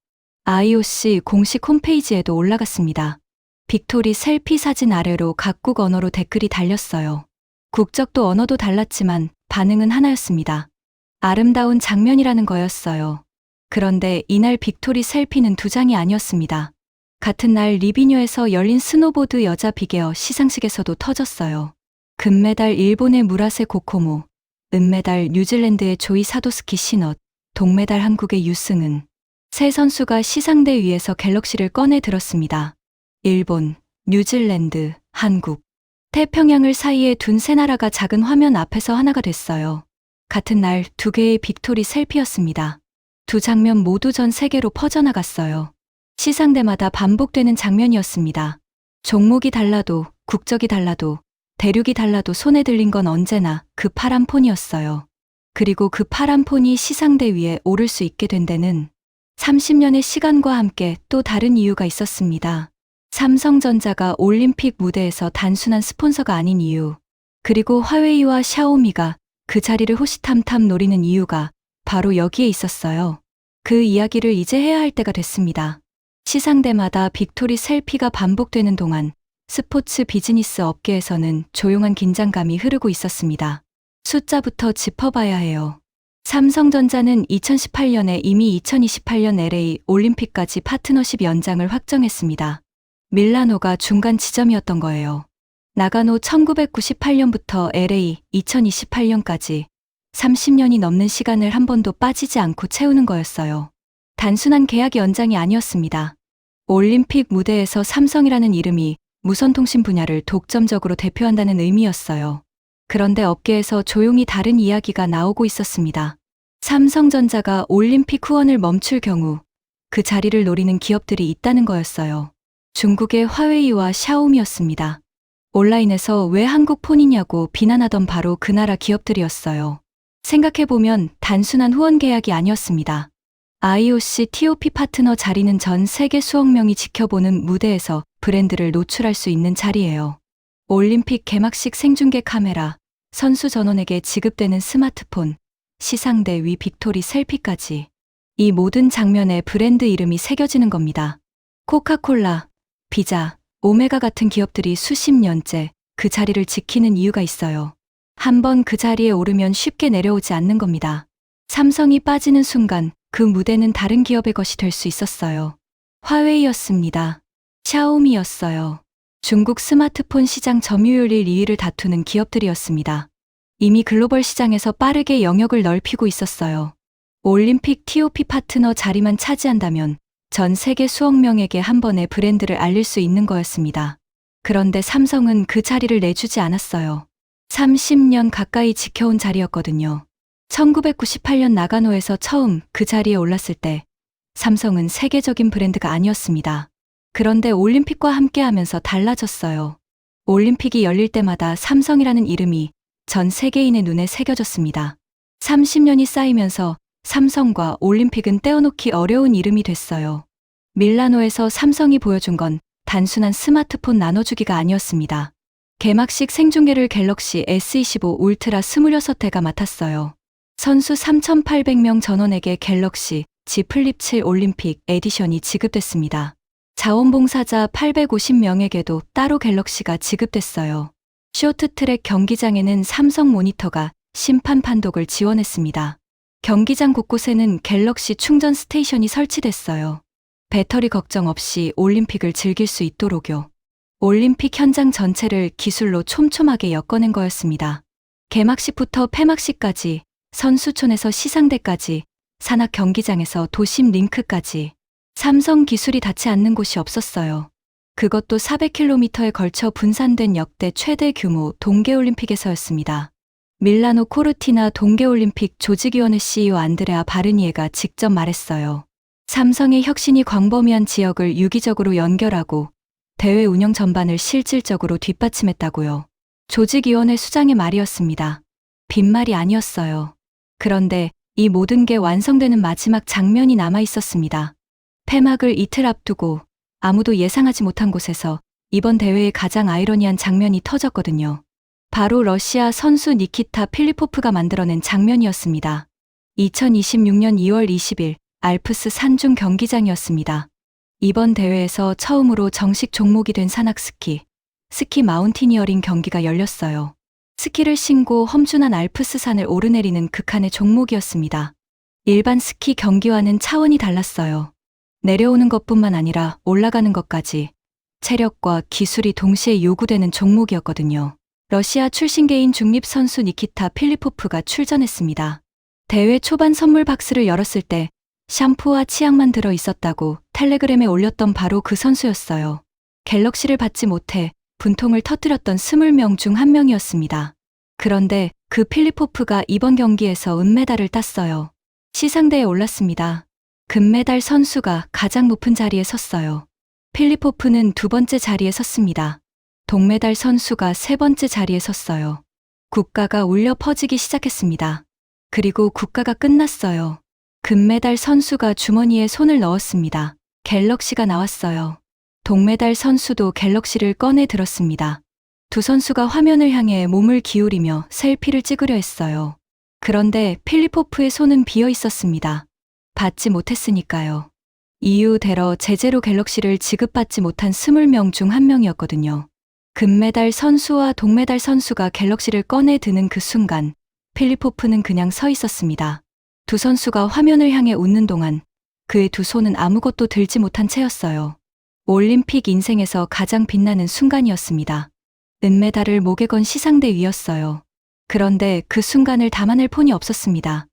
IOC 공식 홈페이지에도 올라갔습니다. 빅토리 셀피 사진 아래로 각국 언어로 댓글이 달렸어요. 국적도 언어도 달랐지만 반응은 하나였습니다. 아름다운 장면이라는 거였어요. 그런데 이날 빅토리 셀피는 2장이 아니었습니다. 같은 날 리비뇨에서 열린 스노보드 여자 빅에어 시상식에서도 터졌어요. 금메달 일본의 무라세 고코모, 은메달 뉴질랜드의 조이 사도스키 신엇, 동메달 한국의 유승은. 세 선수가 시상대 위에서 갤럭시를 꺼내 들었습니다. 일본, 뉴질랜드, 한국. 태평양을 사이에 둔 세 나라가 작은 화면 앞에서 하나가 됐어요. 같은 날 2개의 빅토리 셀피였습니다. 2장면 모두 전 세계로 퍼져나갔어요. 시상대마다 반복되는 장면이었습니다. 종목이 달라도, 국적이 달라도, 대륙이 달라도 손에 들린 건 언제나 그 파란 폰이었어요. 그리고 그 파란 폰이 시상대 위에 오를 수 있게 된 데는 30년의 시간과 함께 또 다른 이유가 있었습니다. 삼성전자가 올림픽 무대에서 단순한 스폰서가 아닌 이유, 그리고 화웨이와 샤오미가 그 자리를 호시탐탐 노리는 이유가 바로 여기에 있었어요. 그 이야기를 이제 해야 할 때가 됐습니다. 시상대마다 빅토리 셀피가 반복되는 동안 스포츠 비즈니스 업계에서는 조용한 긴장감이 흐르고 있었습니다. 숫자부터 짚어봐야 해요. 삼성전자는 2018년에 이미 2028년 LA 올림픽까지 파트너십 연장을 확정했습니다. 밀라노가 중간 지점이었던 거예요. 나가노 1998년부터 LA 2028년까지 30년이 넘는 시간을 한 번도 빠지지 않고 채우는 거였어요. 단순한 계약 연장이 아니었습니다. 올림픽 무대에서 삼성이라는 이름이 무선통신 분야를 독점적으로 대표한다는 의미였어요. 그런데 업계에서 조용히 다른 이야기가 나오고 있었습니다. 삼성전자가 올림픽 후원을 멈출 경우 그 자리를 노리는 기업들이 있다는 거였어요. 중국의 화웨이와 샤오미였습니다. 온라인에서 왜 한국 폰이냐고 비난하던 바로 그 나라 기업들이었어요. 생각해보면 단순한 후원 계약이 아니었습니다. IOC TOP 파트너 자리는 전 세계 수억 명이 지켜보는 무대에서 브랜드를 노출할 수 있는 자리예요. 올림픽 개막식 생중계 카메라, 선수 전원에게 지급되는 스마트폰, 시상대 위 빅토리 셀피까지. 이 모든 장면에 브랜드 이름이 새겨지는 겁니다. 코카콜라, 비자, 오메가 같은 기업들이 수십 년째 그 자리를 지키는 이유가 있어요. 한번 그 자리에 오르면 쉽게 내려오지 않는 겁니다. 삼성이 빠지는 순간 그 무대는 다른 기업의 것이 될 수 있었어요. 화웨이였습니다. 샤오미였어요. 중국 스마트폰 시장 점유율 1, 2위를 다투는 기업들이었습니다. 이미 글로벌 시장에서 빠르게 영역을 넓히고 있었어요. 올림픽 TOP 파트너 자리만 차지한다면 전 세계 수억 명에게 한 번에 브랜드를 알릴 수 있는 거였습니다. 그런데 삼성은 그 자리를 내주지 않았어요. 30년 가까이 지켜온 자리였거든요. 1998년 나가노에서 처음 그 자리에 올랐을 때 삼성은 세계적인 브랜드가 아니었습니다. 그런데 올림픽과 함께하면서 달라졌어요. 올림픽이 열릴 때마다 삼성이라는 이름이 전 세계인의 눈에 새겨졌습니다. 30년이 쌓이면서 삼성과 올림픽은 떼어놓기 어려운 이름이 됐어요. 밀라노에서 삼성이 보여준 건 단순한 스마트폰 나눠주기가 아니었습니다. 개막식 생중계를 갤럭시 S25 울트라 26대가 맡았어요. 선수 3,800명 전원에게 갤럭시 Z 플립 7 올림픽 에디션이 지급됐습니다. 자원봉사자 850명에게도 따로 갤럭시가 지급됐어요. 쇼트트랙 경기장에는 삼성 모니터가 심판 판독을 지원했습니다. 경기장 곳곳에는 갤럭시 충전 스테이션이 설치됐어요. 배터리 걱정 없이 올림픽을 즐길 수 있도록요. 올림픽 현장 전체를 기술로 촘촘하게 엮어낸 거였습니다. 개막식부터 폐막식까지, 선수촌에서 시상대까지, 산악 경기장에서 도심 링크까지 삼성 기술이 닿지 않는 곳이 없었어요. 그것도 400km에 걸쳐 분산된 역대 최대 규모 동계올림픽에서였습니다. 밀라노 코르티나 동계올림픽 조직위원회 CEO 안드레아 바르니에가 직접 말했어요. 삼성의 혁신이 광범위한 지역을 유기적으로 연결하고 대회 운영 전반을 실질적으로 뒷받침했다고요. 조직위원회 수장의 말이었습니다. 빈말이 아니었어요. 그런데 이 모든 게 완성되는 마지막 장면이 남아 있었습니다. 폐막을 이틀 앞두고 아무도 예상하지 못한 곳에서 이번 대회의 가장 아이러니한 장면이 터졌거든요. 바로 러시아 선수 니키타 필리포프가 만들어낸 장면이었습니다. 2026년 2월 20일 알프스 산중 경기장이었습니다. 이번 대회에서 처음으로 정식 종목이 된 산악스키, 스키 마운티니어링 경기가 열렸어요. 스키를 신고 험준한 알프스 산을 오르내리는 극한의 종목이었습니다. 일반 스키 경기와는 차원이 달랐어요. 내려오는 것뿐만 아니라 올라가는 것까지 체력과 기술이 동시에 요구되는 종목이었거든요. 러시아 출신계인 중립선수 니키타 필리포프가 출전했습니다. 대회 초반 선물 박스를 열었을 때 샴푸와 치약만 들어 있었다고 텔레그램에 올렸던 바로 그 선수였어요. 갤럭시를 받지 못해 분통을 터뜨렸던 20명 중 한 명이었습니다. 그런데 그 필리포프가 이번 경기에서 은메달을 땄어요. 시상대에 올랐습니다. 금메달 선수가 가장 높은 자리에 섰어요. 필리포프는 두 번째 자리에 섰습니다. 동메달 선수가 세 번째 자리에 섰어요. 국가가 울려 퍼지기 시작했습니다. 그리고 국가가 끝났어요. 금메달 선수가 주머니에 손을 넣었습니다. 갤럭시가 나왔어요. 동메달 선수도 갤럭시를 꺼내 들었습니다. 두 선수가 화면을 향해 몸을 기울이며 셀피를 찍으려 했어요. 그런데 필리포프의 손은 비어 있었습니다. 받지 못했으니까요. 이유대로 제대로 갤럭시를 지급받지 못한 20명 중 한 명이었거든요. 금메달 선수와 동메달 선수가 갤럭시를 꺼내 드는 그 순간 필리포프는 그냥 서 있었습니다. 두 선수가 화면을 향해 웃는 동안 그의 두 손은 아무것도 들지 못한 채였어요. 올림픽 인생에서 가장 빛나는 순간이었습니다. 은메달을 목에 건 시상대 위였어요. 그런데 그 순간을 담아낼 폰이 없었습니다.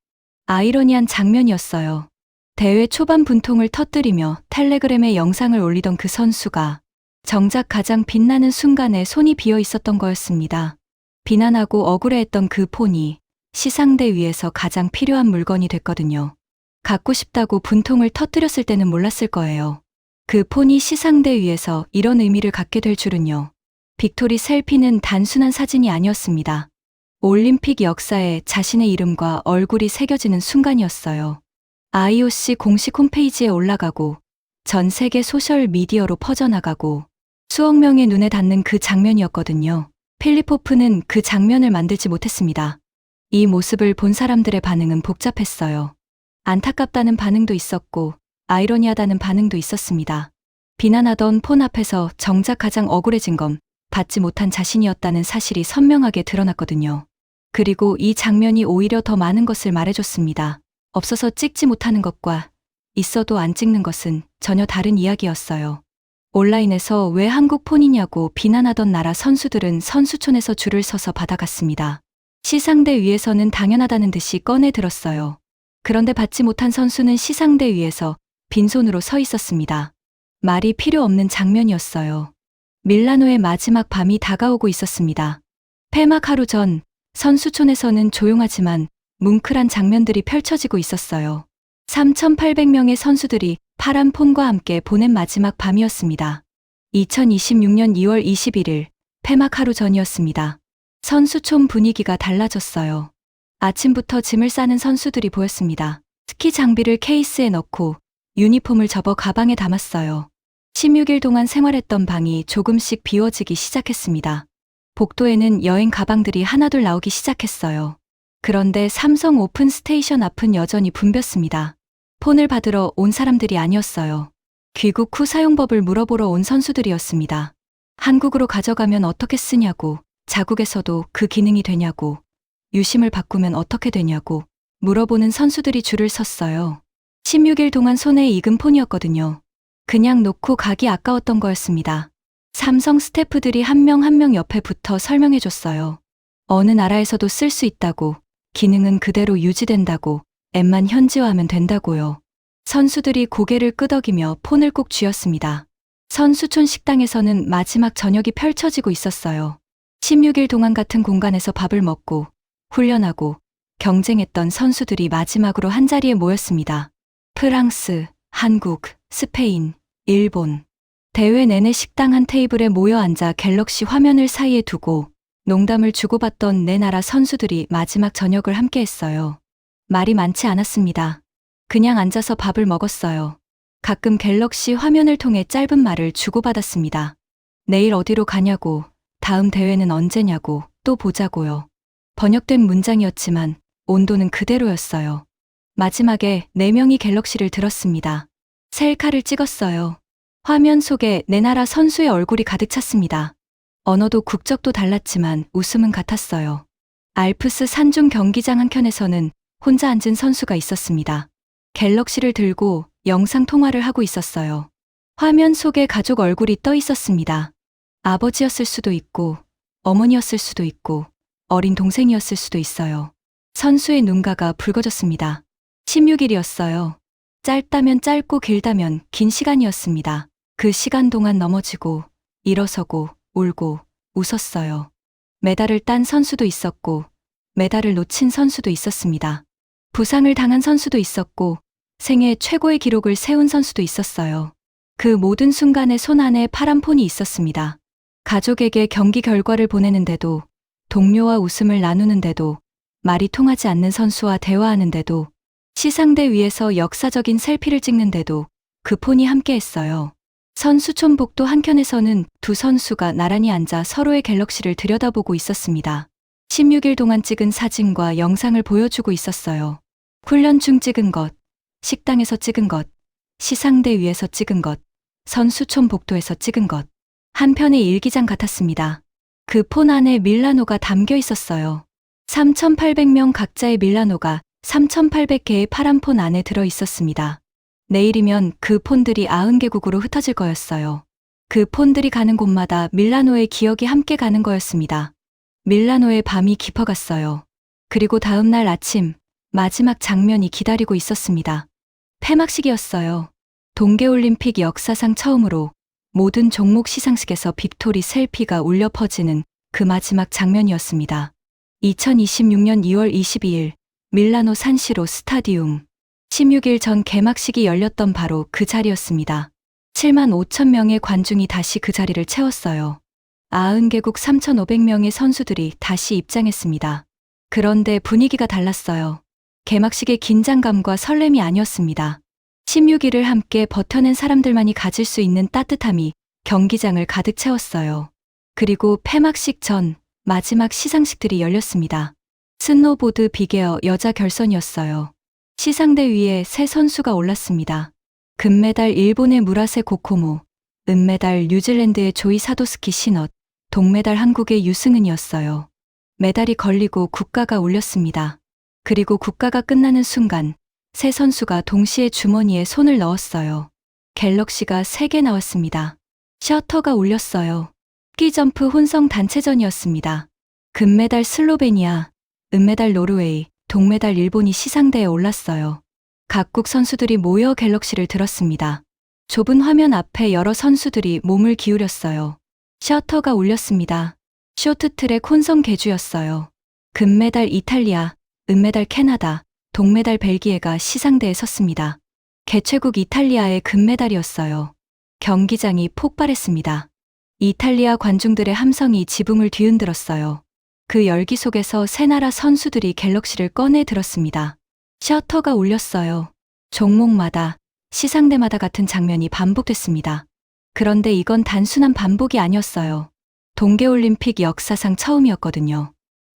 아이러니한 장면이었어요. 대회 초반 분통을 터뜨리며 텔레그램에 영상을 올리던 그 선수가 정작 가장 빛나는 순간에 손이 비어 있었던 거였습니다. 비난하고 억울해했던 그 폰이 시상대 위에서 가장 필요한 물건이 됐거든요. 갖고 싶다고 분통을 터뜨렸을 때는 몰랐을 거예요. 그 폰이 시상대 위에서 이런 의미를 갖게 될 줄은요. 빅토리 셀피는 단순한 사진이 아니었습니다. 올림픽 역사에 자신의 이름과 얼굴이 새겨지는 순간이었어요. IOC 공식 홈페이지에 올라가고 전 세계 소셜 미디어로 퍼져나가고 수억 명의 눈에 닿는 그 장면이었거든요. 필립 호프는 그 장면을 만들지 못했습니다. 이 모습을 본 사람들의 반응은 복잡했어요. 안타깝다는 반응도 있었고 아이러니하다는 반응도 있었습니다. 비난하던 폰 앞에서 정작 가장 억울해진 건 받지 못한 자신이었다는 사실이 선명하게 드러났거든요. 그리고 이 장면이 오히려 더 많은 것을 말해줬습니다. 없어서 찍지 못하는 것과 있어도 안 찍는 것은 전혀 다른 이야기였어요. 온라인에서 왜 한국 폰이냐고 비난하던 나라 선수들은 선수촌에서 줄을 서서 받아갔습니다. 시상대 위에서는 당연하다는 듯이 꺼내 들었어요. 그런데 받지 못한 선수는 시상대 위에서 빈손으로 서 있었습니다. 말이 필요 없는 장면이었어요. 밀라노의 마지막 밤이 다가오고 있었습니다. 폐막 하루 전 선수촌에서는 조용하지만 뭉클한 장면들이 펼쳐지고 있었어요. 3,800명의 선수들이 파란 폰과 함께 보낸 마지막 밤이었습니다. 2026년 2월 21일 폐막 하루 전이었습니다. 선수촌 분위기가 달라졌어요. 아침부터 짐을 싸는 선수들이 보였습니다. 스키 장비를 케이스에 넣고 유니폼을 접어 가방에 담았어요. 16일 동안 생활했던 방이 조금씩 비워지기 시작했습니다. 복도에는 여행 가방들이 하나둘 나오기 시작했어요. 그런데 삼성 오픈 스테이션 앞은 여전히 붐볐습니다. 폰을 받으러 온 사람들이 아니었어요. 귀국 후 사용법을 물어보러 온 선수들이었습니다. 한국으로 가져가면 어떻게 쓰냐고, 자국에서도 그 기능이 되냐고, 유심을 바꾸면 어떻게 되냐고 물어보는 선수들이 줄을 섰어요. 16일 동안 손에 익은 폰이었거든요. 그냥 놓고 가기 아까웠던 거였습니다. 삼성 스태프들이 한 명 한 명 옆에 붙어 설명해줬어요. 어느 나라에서도 쓸 수 있다고, 기능은 그대로 유지된다고, 앱만 현지화하면 된다고요. 선수들이 고개를 끄덕이며 폰을 꼭 쥐었습니다. 선수촌 식당에서는 마지막 저녁이 펼쳐지고 있었어요. 16일 동안 같은 공간에서 밥을 먹고, 훈련하고, 경쟁했던 선수들이 마지막으로 한자리에 모였습니다. 프랑스, 한국, 스페인, 일본. 대회 내내 식당 한 테이블에 모여 앉아 갤럭시 화면을 사이에 두고 농담을 주고받던 네 나라 선수들이 마지막 저녁을 함께 했어요. 말이 많지 않았습니다. 그냥 앉아서 밥을 먹었어요. 가끔 갤럭시 화면을 통해 짧은 말을 주고받았습니다. 내일 어디로 가냐고, 다음 대회는 언제냐고, 또 보자고요. 번역된 문장이었지만 온도는 그대로였어요. 마지막에 4명이 갤럭시를 들었습니다. 셀카를 찍었어요. 화면 속에 네 나라 선수의 얼굴이 가득 찼습니다. 언어도 국적도 달랐지만 웃음은 같았어요. 알프스 산중 경기장 한켠에서는 혼자 앉은 선수가 있었습니다. 갤럭시를 들고 영상 통화를 하고 있었어요. 화면 속에 가족 얼굴이 떠 있었습니다. 아버지였을 수도 있고, 어머니였을 수도 있고, 어린 동생이었을 수도 있어요. 선수의 눈가가 붉어졌습니다. 16일이었어요. 짧다면 짧고 길다면 긴 시간이었습니다. 그 시간 동안 넘어지고, 일어서고, 울고, 웃었어요. 메달을 딴 선수도 있었고, 메달을 놓친 선수도 있었습니다. 부상을 당한 선수도 있었고, 생애 최고의 기록을 세운 선수도 있었어요. 그 모든 순간에 손 안에 파란 폰이 있었습니다. 가족에게 경기 결과를 보내는데도, 동료와 웃음을 나누는데도, 말이 통하지 않는 선수와 대화하는데도, 시상대 위에서 역사적인 셀피를 찍는데도 그 폰이 함께했어요. 선수촌 복도 한켠에서는 두 선수가 나란히 앉아 서로의 갤럭시를 들여다보고 있었습니다. 16일 동안 찍은 사진과 영상을 보여주고 있었어요. 훈련 중 찍은 것, 식당에서 찍은 것, 시상대 위에서 찍은 것, 선수촌 복도에서 찍은 것. 한편의 일기장 같았습니다. 그 폰 안에 밀라노가 담겨 있었어요. 3,800명 각자의 밀라노가 3,800개의 파란 폰 안에 들어 있었습니다. 내일이면 그 폰들이 90개국으로 흩어질 거였어요. 그 폰들이 가는 곳마다 밀라노의 기억이 함께 가는 거였습니다. 밀라노의 밤이 깊어갔어요. 그리고 다음 날 아침, 마지막 장면이 기다리고 있었습니다. 폐막식이었어요. 동계올림픽 역사상 처음으로 모든 종목 시상식에서 빅토리 셀피가 울려 퍼지는 그 마지막 장면이었습니다. 2026년 2월 22일 밀라노 산시로 스타디움. 16일 전 개막식이 열렸던 바로 그 자리였습니다. 7만 5천 명의 관중이 다시 그 자리를 채웠어요. 90개국 3,500명의 선수들이 다시 입장했습니다. 그런데 분위기가 달랐어요. 개막식의 긴장감과 설렘이 아니었습니다. 16일을 함께 버텨낸 사람들만이 가질 수 있는 따뜻함이 경기장을 가득 채웠어요. 그리고 폐막식 전 마지막 시상식들이 열렸습니다. 스노보드 빅에어 여자 결선이었어요. 시상대 위에 세 선수가 올랐습니다. 금메달 일본의 무라세 고코모, 은메달 뉴질랜드의 조이 사도스키 신엇, 동메달 한국의 유승은이었어요. 메달이 걸리고 국가가 울렸습니다. 그리고 국가가 끝나는 순간 세 선수가 동시에 주머니에 손을 넣었어요. 갤럭시가 3개 나왔습니다. 셔터가 울렸어요. 스키점프 혼성 단체전이었습니다. 금메달 슬로베니아, 은메달 노르웨이, 동메달 일본이 시상대에 올랐어요. 각국 선수들이 모여 갤럭시를 들었습니다. 좁은 화면 앞에 여러 선수들이 몸을 기울였어요. 셔터가 울렸습니다. 쇼트트랙 혼성 계주였어요. 금메달 이탈리아, 은메달 캐나다, 동메달 벨기에가 시상대에 섰습니다. 개최국 이탈리아의 금메달이었어요. 경기장이 폭발했습니다. 이탈리아 관중들의 함성이 지붕을 뒤흔들었어요. 그 열기 속에서 세 나라 선수들이 갤럭시를 꺼내 들었습니다. 셔터가 울렸어요. 종목마다, 시상대마다 같은 장면이 반복됐습니다. 그런데 이건 단순한 반복이 아니었어요. 동계올림픽 역사상 처음이었거든요.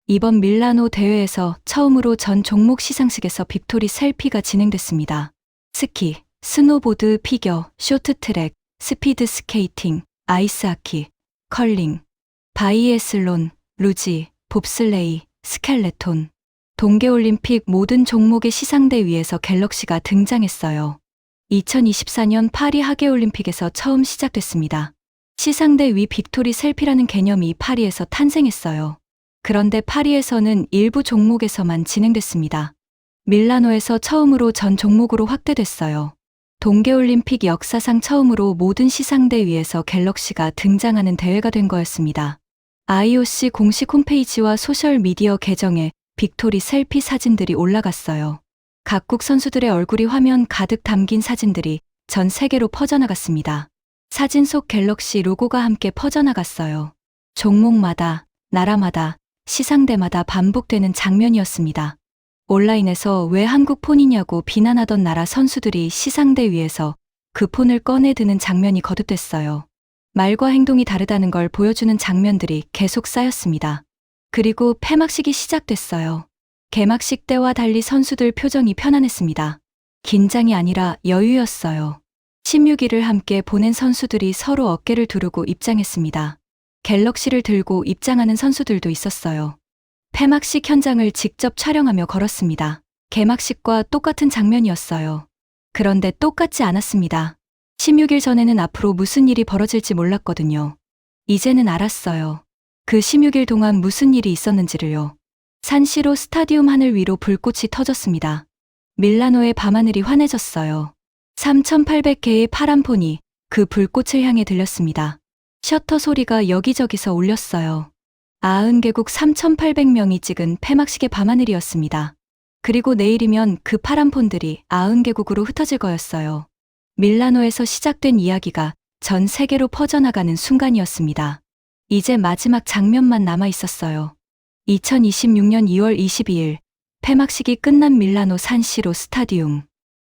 이번 밀라노 대회에서 처음으로 전 종목 시상식에서 빅토리 셀피가 진행됐습니다. 스키, 스노보드, 피겨, 쇼트트랙, 스피드 스케이팅, 아이스하키, 컬링, 바이애슬론, 루지, 봅슬레이, 스켈레톤. 동계올림픽 모든 종목의 시상대 위에서 갤럭시가 등장했어요. 2024년 파리 하계올림픽에서 처음 시작됐습니다. 시상대 위 빅토리 셀피라는 개념이 파리에서 탄생했어요. 그런데 파리에서는 일부 종목에서만 진행됐습니다. 밀라노에서 처음으로 전 종목으로 확대됐어요. 동계올림픽 역사상 처음으로 모든 시상대 위에서 갤럭시가 등장하는 대회가 된 거였습니다. IOC 공식 홈페이지와 소셜미디어 계정에 빅토리 셀피 사진들이 올라갔어요. 각국 선수들의 얼굴이 화면 가득 담긴 사진들이 전 세계로 퍼져나갔습니다. 사진 속 갤럭시 로고가 함께 퍼져나갔어요. 종목마다, 나라마다, 시상대마다 반복되는 장면이었습니다. 온라인에서 왜 한국 폰이냐고 비난하던 나라 선수들이 시상대 위에서 그 폰을 꺼내 드는 장면이 거듭됐어요. 말과 행동이 다르다는 걸 보여주는 장면들이 계속 쌓였습니다. 그리고 폐막식이 시작됐어요. 개막식 때와 달리 선수들 표정이 편안했습니다. 긴장이 아니라 여유였어요. 16일을 함께 보낸 선수들이 서로 어깨를 두르고 입장했습니다. 갤럭시를 들고 입장하는 선수들도 있었어요. 폐막식 현장을 직접 촬영하며 걸었습니다. 개막식과 똑같은 장면이었어요. 그런데 똑같지 않았습니다. 16일 전에는 앞으로 무슨 일이 벌어질지 몰랐거든요. 이제는 알았어요. 그 16일 동안 무슨 일이 있었는지를요. 산시로 스타디움 하늘 위로 불꽃이 터졌습니다. 밀라노의 밤하늘이 환해졌어요. 3,800개의 파란 폰이 그 불꽃을 향해 들렸습니다. 셔터 소리가 여기저기서 울렸어요. 90개국 3,800명이 찍은 폐막식의 밤하늘이었습니다. 그리고 내일이면 그 파란 폰들이 90개국으로 흩어질 거였어요. 밀라노에서 시작된 이야기가 전 세계로 퍼져나가는 순간이었습니다. 이제 마지막 장면만 남아 있었어요. 2026년 2월 22일 폐막식이 끝난 밀라노 산시로 스타디움.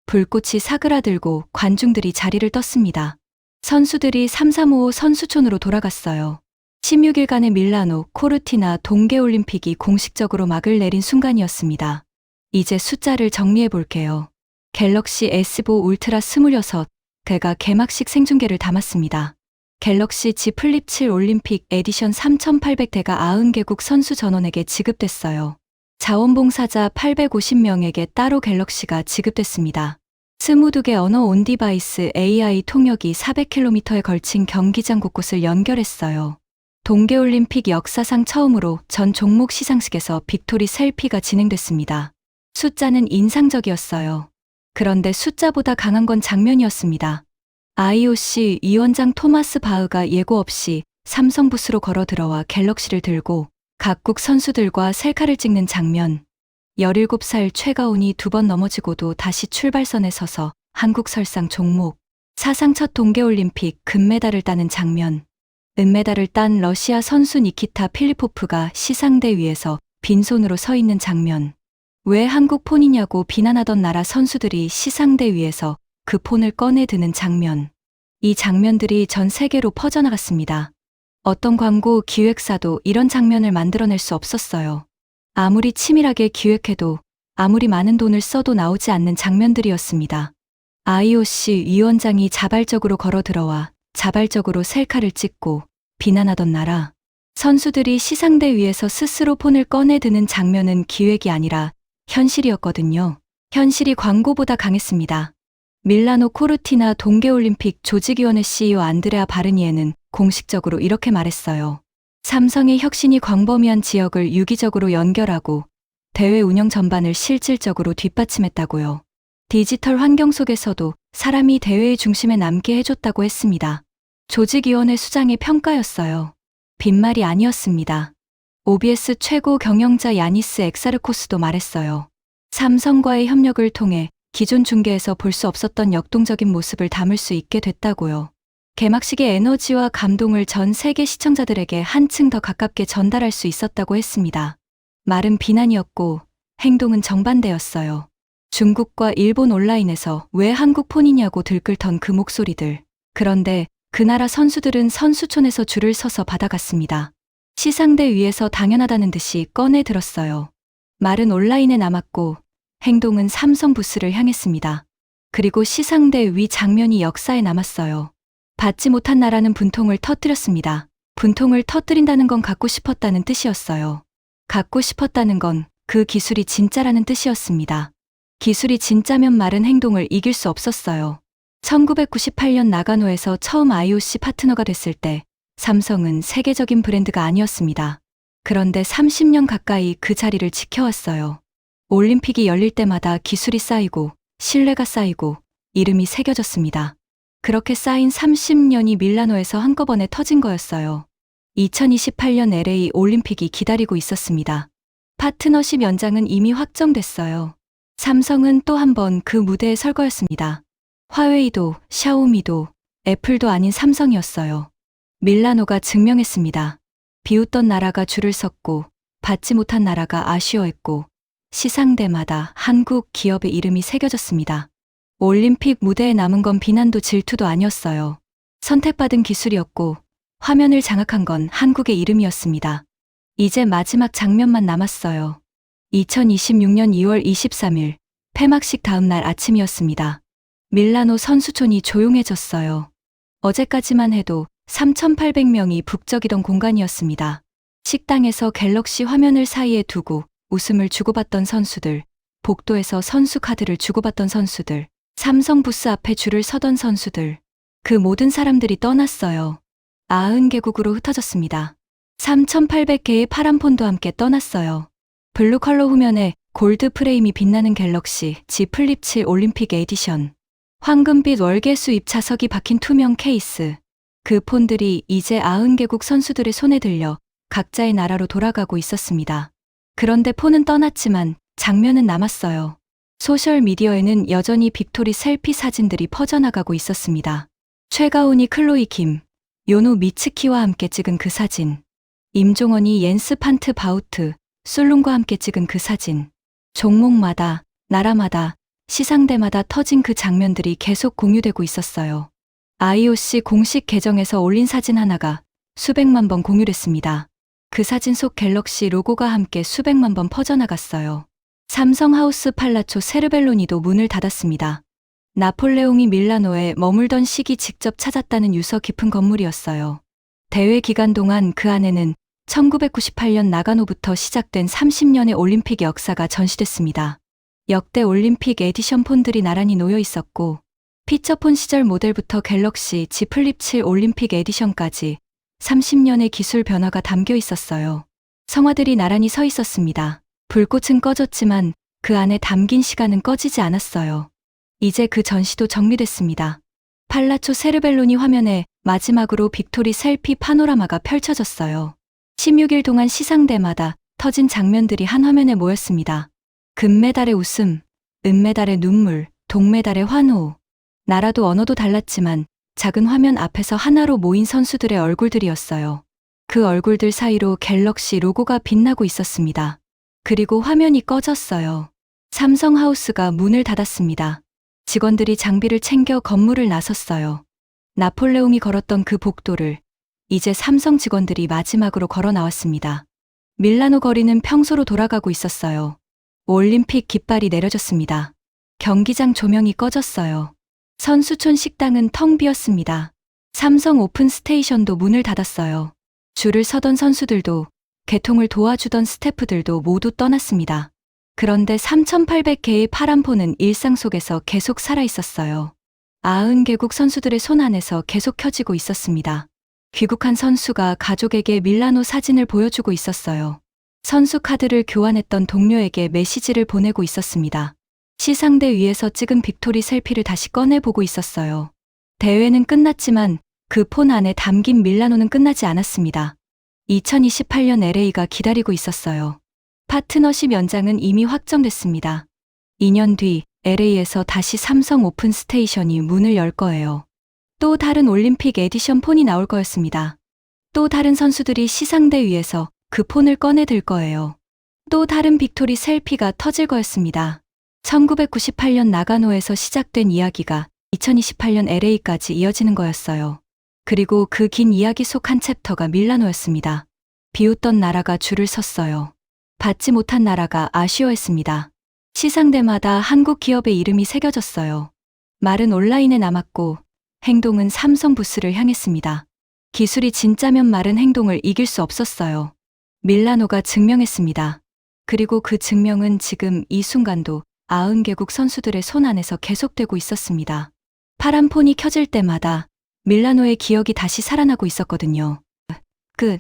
불꽃이 사그라들고 관중들이 자리를 떴습니다. 선수들이 3355 선수촌으로 돌아갔어요. 16일간의 밀라노, 코르티나 동계올림픽이 공식적으로 막을 내린 순간이었습니다. 이제 숫자를 정리해 볼게요. 갤럭시 S5 울트라 26개가 개막식 생중계를 담았습니다. 갤럭시 Z 플립 7 올림픽 에디션 3,800대가 90개국 선수 전원에게 지급됐어요. 자원봉사자 850명에게 따로 갤럭시가 지급됐습니다. 22개 언어 온 디바이스 AI 통역이 400km에 걸친 경기장 곳곳을 연결했어요. 동계올림픽 역사상 처음으로 전 종목 시상식에서 빅토리 셀피가 진행됐습니다. 숫자는 인상적이었어요. 그런데 숫자보다 강한 건 장면이었습니다. IOC 위원장 토마스 바흐가 예고 없이 삼성 부스로 걸어 들어와 갤럭시를 들고 각국 선수들과 셀카를 찍는 장면. 17살 최가온이 2번 넘어지고도 다시 출발선에 서서 한국 설상 종목, 사상 첫 동계올림픽 금메달을 따는 장면. 은메달을 딴 러시아 선수 니키타 필리포프가 시상대 위에서 빈손으로 서 있는 장면. 왜 한국 폰이냐고 비난하던 나라 선수들이 시상대 위에서 그 폰을 꺼내 드는 장면. 이 장면들이 전 세계로 퍼져나갔습니다. 어떤 광고 기획사도 이런 장면을 만들어낼 수 없었어요. 아무리 치밀하게 기획해도 아무리 많은 돈을 써도 나오지 않는 장면들이었습니다. IOC 위원장이 자발적으로 걸어 들어와 자발적으로 셀카를 찍고 비난하던 나라. 선수들이 시상대 위에서 스스로 폰을 꺼내 드는 장면은 기획이 아니라 현실이었거든요. 현실이 광고보다 강했습니다. 밀라노 코르티나 동계올림픽 조직위원회 CEO 안드레아 바르니에는 공식적으로 이렇게 말했어요. 삼성의 혁신이 광범위한 지역을 유기적으로 연결하고 대회 운영 전반을 실질적으로 뒷받침했다고요. 디지털 환경 속에서도 사람이 대회의 중심에 남게 해줬다고 했습니다. 조직위원회 수장의 평가였어요. 빈말이 아니었습니다. OBS 최고 경영자 야니스 엑사르코스도 말했어요. 삼성과의 협력을 통해 기존 중계에서 볼 수 없었던 역동적인 모습을 담을 수 있게 됐다고요. 개막식의 에너지와 감동을 전 세계 시청자들에게 한층 더 가깝게 전달할 수 있었다고 했습니다. 말은 비난이었고 행동은 정반대였어요. 중국과 일본 온라인에서 왜 한국 폰이냐고 들끓던 그 목소리들. 그런데 그 나라 선수들은 선수촌에서 줄을 서서 받아갔습니다. 시상대 위에서 당연하다는 듯이 꺼내 들었어요. 말은 온라인에 남았고 행동은 삼성 부스를 향했습니다. 그리고 시상대 위 장면이 역사에 남았어요. 받지 못한 나라는 분통을 터뜨렸습니다. 분통을 터뜨린다는 건 갖고 싶었다는 뜻이었어요. 갖고 싶었다는 건 그 기술이 진짜라는 뜻이었습니다. 기술이 진짜면 말은 행동을 이길 수 없었어요. 1998년 나가노에서 처음 IOC 파트너가 됐을 때 삼성은 세계적인 브랜드가 아니었습니다. 그런데 30년 가까이 그 자리를 지켜왔어요. 올림픽이 열릴 때마다 기술이 쌓이고 신뢰가 쌓이고 이름이 새겨졌습니다. 그렇게 쌓인 30년이 밀라노에서 한꺼번에 터진 거였어요. 2028년 LA 올림픽이 기다리고 있었습니다. 파트너십 연장은 이미 확정됐어요. 삼성은 또 한 번 그 무대에 설 거였습니다. 화웨이도 샤오미도 애플도 아닌 삼성이었어요. 밀라노가 증명했습니다. 비웃던 나라가 줄을 섰고 받지 못한 나라가 아쉬워했고 시상대마다 한국 기업의 이름이 새겨졌습니다. 올림픽 무대에 남은 건 비난도 질투도 아니었어요. 선택받은 기술이었고 화면을 장악한 건 한국의 이름이었습니다. 이제 마지막 장면만 남았어요. 2026년 2월 23일 폐막식 다음 날 아침이었습니다. 밀라노 선수촌이 조용해졌어요. 어제까지만 해도 3,800명이 북적이던 공간이었습니다. 식당에서 갤럭시 화면을 사이에 두고 웃음을 주고받던 선수들, 복도에서 선수 카드를 주고받던 선수들, 삼성 부스 앞에 줄을 서던 선수들, 그 모든 사람들이 떠났어요. 90개국으로 흩어졌습니다. 3,800개의 파란 폰도 함께 떠났어요. 블루 컬러 후면에 골드 프레임이 빛나는 갤럭시 Z 플립 7 올림픽 에디션. 황금빛 월계수 입차석이 박힌 투명 케이스. 그 폰들이 이제 90개국 선수들의 손에 들려 각자의 나라로 돌아가고 있었습니다. 그런데 폰은 떠났지만 장면은 남았어요. 소셜미디어에는 여전히 빅토리 셀피 사진들이 퍼져나가고 있었습니다. 최가온이 클로이 김, 요노 미츠키와 함께 찍은 그 사진. 임종원이 옌스 판트 바우트, 술룬과 함께 찍은 그 사진. 종목마다, 나라마다, 시상대마다 터진 그 장면들이 계속 공유되고 있었어요. IOC 공식 계정에서 올린 사진 하나가 수백만 번 공유됐습니다. 그 사진 속 갤럭시 로고가 함께 수백만 번 퍼져나갔어요. 삼성 하우스 팔라초 세르벨로니도 문을 닫았습니다. 나폴레옹이 밀라노에 머물던 시기 직접 찾았다는 유서 깊은 건물이었어요. 대회 기간 동안 그 안에는 1998년 나가노부터 시작된 30년의 올림픽 역사가 전시됐습니다. 역대 올림픽 에디션 폰들이 나란히 놓여 있었고 피처폰 시절 모델부터 갤럭시 Z 플립 7 올림픽 에디션까지 30년의 기술 변화가 담겨 있었어요. 성화들이 나란히 서 있었습니다. 불꽃은 꺼졌지만 그 안에 담긴 시간은 꺼지지 않았어요. 이제 그 전시도 정리됐습니다. 팔라초 세르벨로니 화면에 마지막으로 빅토리 셀피 파노라마가 펼쳐졌어요. 16일 동안 시상대마다 터진 장면들이 한 화면에 모였습니다. 금메달의 웃음, 은메달의 눈물, 동메달의 환호. 나라도 언어도 달랐지만 작은 화면 앞에서 하나로 모인 선수들의 얼굴들이었어요. 그 얼굴들 사이로 갤럭시 로고가 빛나고 있었습니다. 그리고 화면이 꺼졌어요. 삼성하우스가 문을 닫았습니다. 직원들이 장비를 챙겨 건물을 나섰어요. 나폴레옹이 걸었던 그 복도를 이제 삼성 직원들이 마지막으로 걸어 나왔습니다. 밀라노 거리는 평소로 돌아가고 있었어요. 올림픽 깃발이 내려졌습니다. 경기장 조명이 꺼졌어요. 선수촌 식당은 텅 비었습니다. 삼성 오픈 스테이션도 문을 닫았어요. 줄을 서던 선수들도 개통을 도와주던 스태프들도 모두 떠났습니다. 그런데 3,800개의 파란폰은 일상 속에서 계속 살아 있었어요. 90개국 선수들의 손 안에서 계속 켜지고 있었습니다. 귀국한 선수가 가족에게 밀라노 사진을 보여주고 있었어요. 선수 카드를 교환했던 동료에게 메시지를 보내고 있었습니다. 시상대 위에서 찍은 빅토리 셀피를 다시 꺼내보고 있었어요. 대회는 끝났지만 그 폰 안에 담긴 밀라노는 끝나지 않았습니다. 2028년 LA가 기다리고 있었어요. 파트너십 연장은 이미 확정됐습니다. 2년 뒤 LA에서 다시 삼성 오픈 스테이션이 문을 열 거예요. 또 다른 올림픽 에디션 폰이 나올 거였습니다. 또 다른 선수들이 시상대 위에서 그 폰을 꺼내 들 거예요. 또 다른 빅토리 셀피가 터질 거였습니다. 1998년 나가노에서 시작된 이야기가 2028년 LA까지 이어지는 거였어요. 그리고 그 긴 이야기 속 한 챕터가 밀라노였습니다. 비웃던 나라가 줄을 섰어요. 받지 못한 나라가 아쉬워했습니다. 시상대마다 한국 기업의 이름이 새겨졌어요. 말은 온라인에 남았고 행동은 삼성 부스를 향했습니다. 기술이 진짜면 말은 행동을 이길 수 없었어요. 밀라노가 증명했습니다. 그리고 그 증명은 지금 이 순간도 90개국 선수들의 손 안에서 계속되고 있었습니다. 파란 폰이 켜질 때마다 밀라노의 기억이 다시 살아나고 있었거든요. 끝.